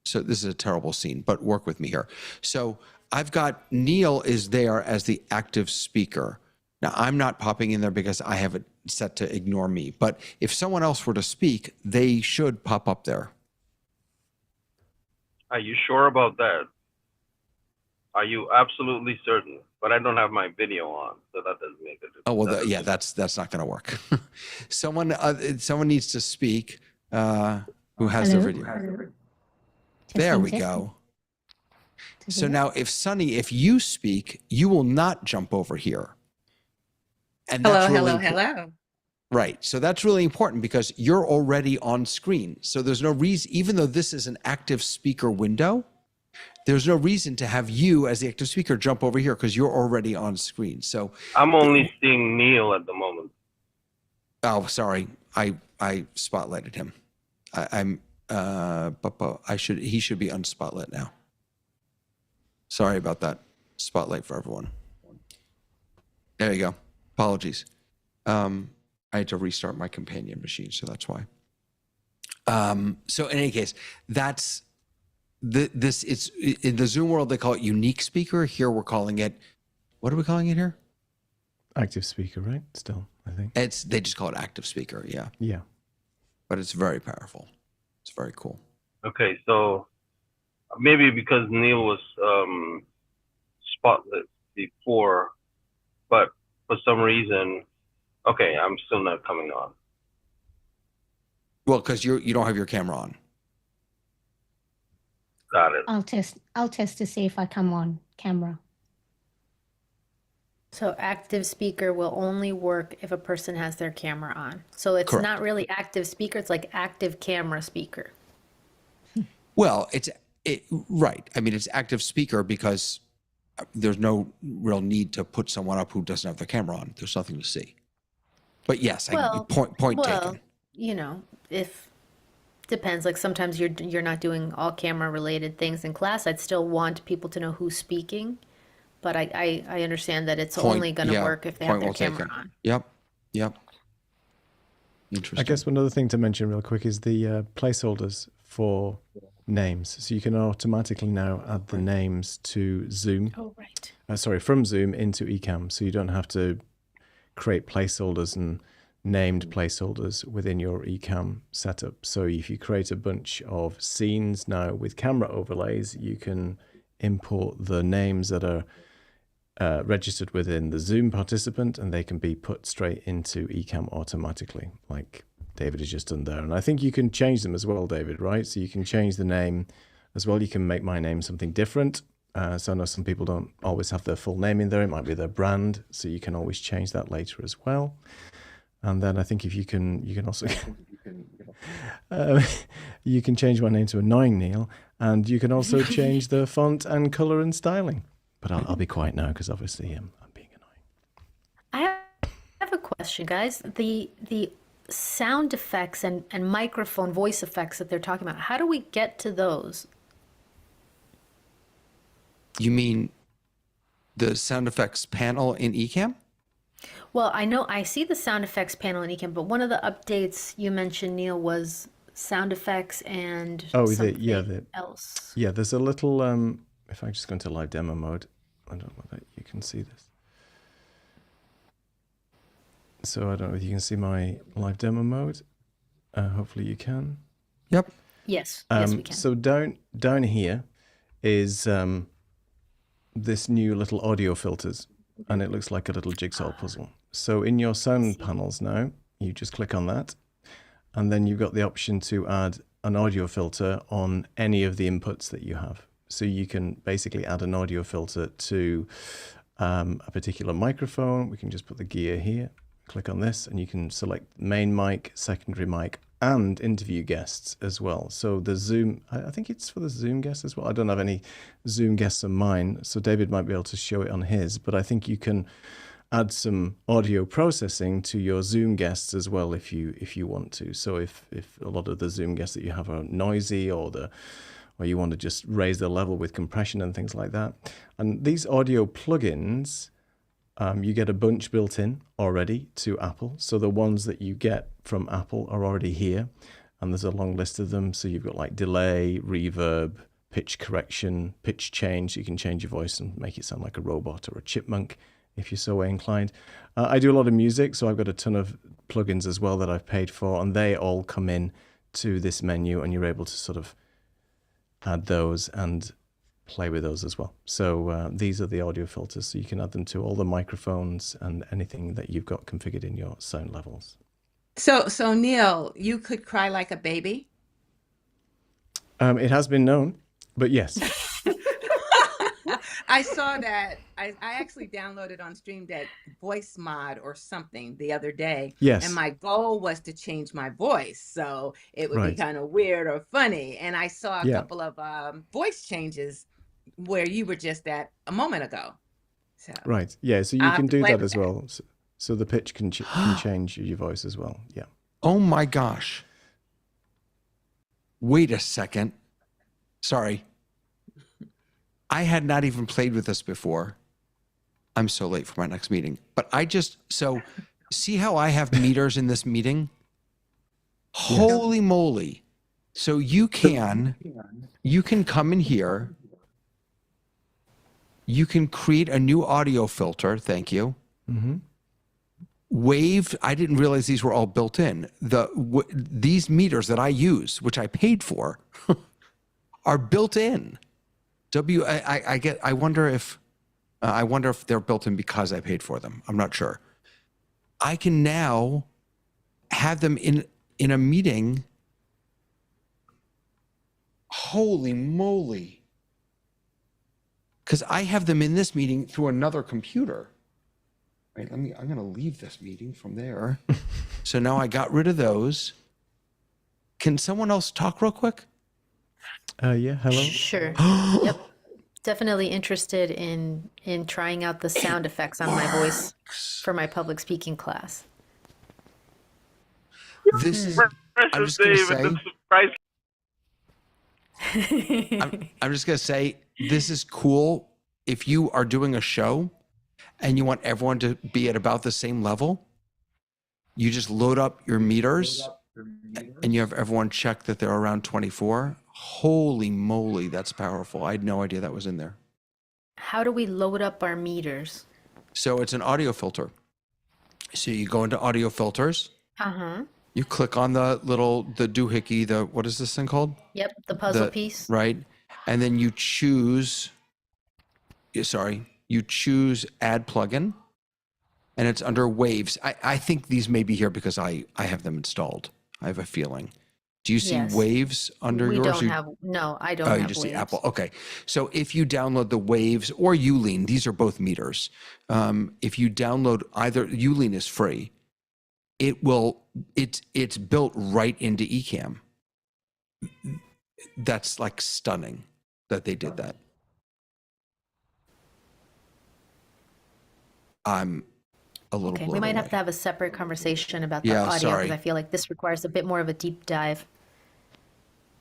so this is a terrible scene, but work with me here. So I've got Neil is there as the active speaker. Now I'm not popping in there because I have it set to ignore me, but if someone else were to speak, they should pop up there. Are you sure about that? Are you absolutely certain? But I don't have my video on, so that doesn't make a difference. Oh, well, yeah, that's not going to work. Someone needs to speak who has their video. There we go. So now if you speak, you will not jump over here. And that's Hello. Right. So that's really important because you're already on screen. So there's no reason, even though this is an active speaker window, there's no reason to have you as the active speaker jump over here because you're already on screen. So I'm only seeing Neil at the moment. Oh, sorry. I spotlighted him. He should be unspotlit now. Sorry about that. Spotlight for everyone. There you go. Apologies. I had to restart my companion machine, so that's why. So in any case, that's it's in the Zoom world, they call it unique speaker. Here we're calling it, what are we calling it here? Active speaker, right? Still, I think. They just call it active speaker, yeah. Yeah. But it's very powerful. It's very cool. Okay, so maybe because Neil was spotlit before, but for some reason, okay, I'm still not coming on. Well, because you don't have your camera on. Got it. I'll test to see if I come on camera. So active speaker will only work if a person has their camera on. So it's Correct. not really active speaker, it's like active camera speaker. Well, right. I mean, it's active speaker because there's no real need to put someone up who doesn't have their camera on. There's nothing to see. But yes, Well, point well, taken. you know, if depends, like sometimes you're not doing all camera related things in class. I'd still want people to know who's speaking, but I understand that it's only going to work if they have their camera on. Yep. I Interesting. guess one other thing to mention real quick is the placeholders for names. So you can automatically now add the names to Zoom. Oh, right. From Zoom into Ecamm. So you don't have to create placeholders and named placeholders within your Ecamm setup. So if you create a bunch of scenes now with camera overlays, you can import the names that are registered within the Zoom participant, and they can be put straight into Ecamm automatically, like David has just done there. And I think you can change them as well, David, right? So you can change the name as well. You can make my name something different. So I know some people don't always have their full name in there. It might be their brand. So you can always change that later as well. And then I think if you can also you can change my name to Annoying Neil, and you can also change the font and color and styling. But I'll be quiet now because obviously I'm being annoying. I have a question, guys. The sound effects and microphone voice effects that they're talking about, how do we get to those? You mean the sound effects panel in Ecamm? Well, I know I see the sound effects panel in Ecamm, but one of the updates you mentioned, Neil, was sound effects and something else. Yeah, there's a little if I just go into live demo mode, I don't know that you can see this. So I don't know if you can see my live demo mode. Hopefully you can. Yep. Yes, we can. So down here is this new little audio filters, and it looks like a little jigsaw puzzle. So in your sound panels now, you just click on that, and then you've got the option to add an audio filter on any of the inputs that you have. So you can basically add an audio filter to a particular microphone. We can just put the gear here, click on this, and you can select main mic, secondary mic, and interview guests as well. So the Zoom, I think it's for the Zoom guests as well. I don't have any Zoom guests on mine, so David might be able to show it on his, but I think you can add some audio processing to your Zoom guests as well if you want to. So if a lot of the Zoom guests that you have are noisy, or you want to just raise the level with compression and things like that. And these audio plugins, you get a bunch built in already to Apple. So the ones that you get from Apple are already here, and there's a long list of them. So you've got like delay, reverb, pitch correction, pitch change. You can change your voice and make it sound like a robot or a chipmunk if you're so way inclined. I do a lot of music, so I've got a ton of plugins as well that I've paid for, and they all come in to this menu, and you're able to sort of add those and play with those as well. So these are the audio filters, so you can add them to all the microphones and anything that you've got configured in your sound levels. So Neil, you could cry like a baby? It has been known, but yes. I saw that. I actually downloaded on Stream Deck voice mod or something the other day. Yes. And my goal was to change my voice, so it would be kind of weird or funny. And I saw a couple of voice changes where you were just at a moment ago. So right. Yeah. So you can do that as well. So the pitch can change your voice as well. Yeah. Oh my gosh. Wait a second. Sorry. I had not even played with this before. I'm so late for my next meeting. But so see how I have meters in this meeting? Holy moly. So you can come in here. You can create a new audio filter. Thank you. Mm-hmm. Wave. I didn't realize these were all built in. These meters that I use, which I paid for, are built in. I wonder if they're built in because I paid for them. I'm not sure. I can now have them in a meeting. Holy moly. Because I have them in this meeting through another computer. Wait, I'm going to leave this meeting from there. So now I got rid of those. Can someone else talk real quick? Yeah, hello. Sure. Yep. Definitely interested in trying out the sound effects on my voice for my public speaking class. This is, I'm Precious just going to David, say, the surprise. I'm just going to say, this is cool. If you are doing a show and you want everyone to be at about the same level, you just load up your meters and you have everyone check that they're around 24. Holy moly, that's powerful. I had no idea that was in there. How do we load up our meters? So it's an audio filter. So you go into audio filters. Uh-huh. You click on the doohickey, what is this thing called? Yep, the puzzle piece. Right. And then you choose add plugin, and it's under waves. I think these may be here because I have them installed. I have a feeling. Do you see Yes. waves under We yours? don't have, no, I don't Oh, have you just see waves. Apple. Okay. So if you download the Waves or Ulean, these are both meters. If you download either, Ulean is free. It's built right into Ecamm. That's like stunning that they did that. I'm a little Okay, blown we might have away. to have a separate conversation about the Yeah, audio sorry. because I feel like this requires a bit more of a deep dive.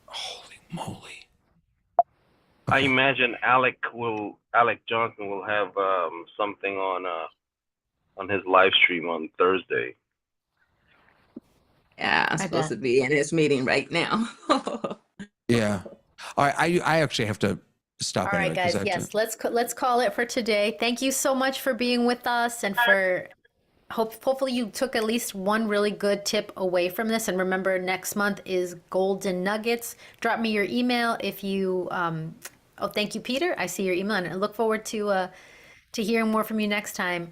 Holy moly. I imagine Alec Johnson will have something on his live stream on Thursday. Yeah, I'm I supposed bet. to be in this meeting right now. Yeah. All right. I actually have to stop. All right, anyway, 'cause guys. I have Yes, to- let's call it for today. Thank you so much for being with us and for hopefully you took at least one really good tip away from this. And remember, next month is Golden Nuggets. Drop me your email if you. Oh, thank you, Peter. I see your email, and I look forward to hearing more from you next time.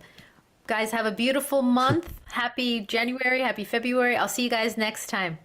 Guys, have a beautiful month. Happy January. Happy February. I'll see you guys next time.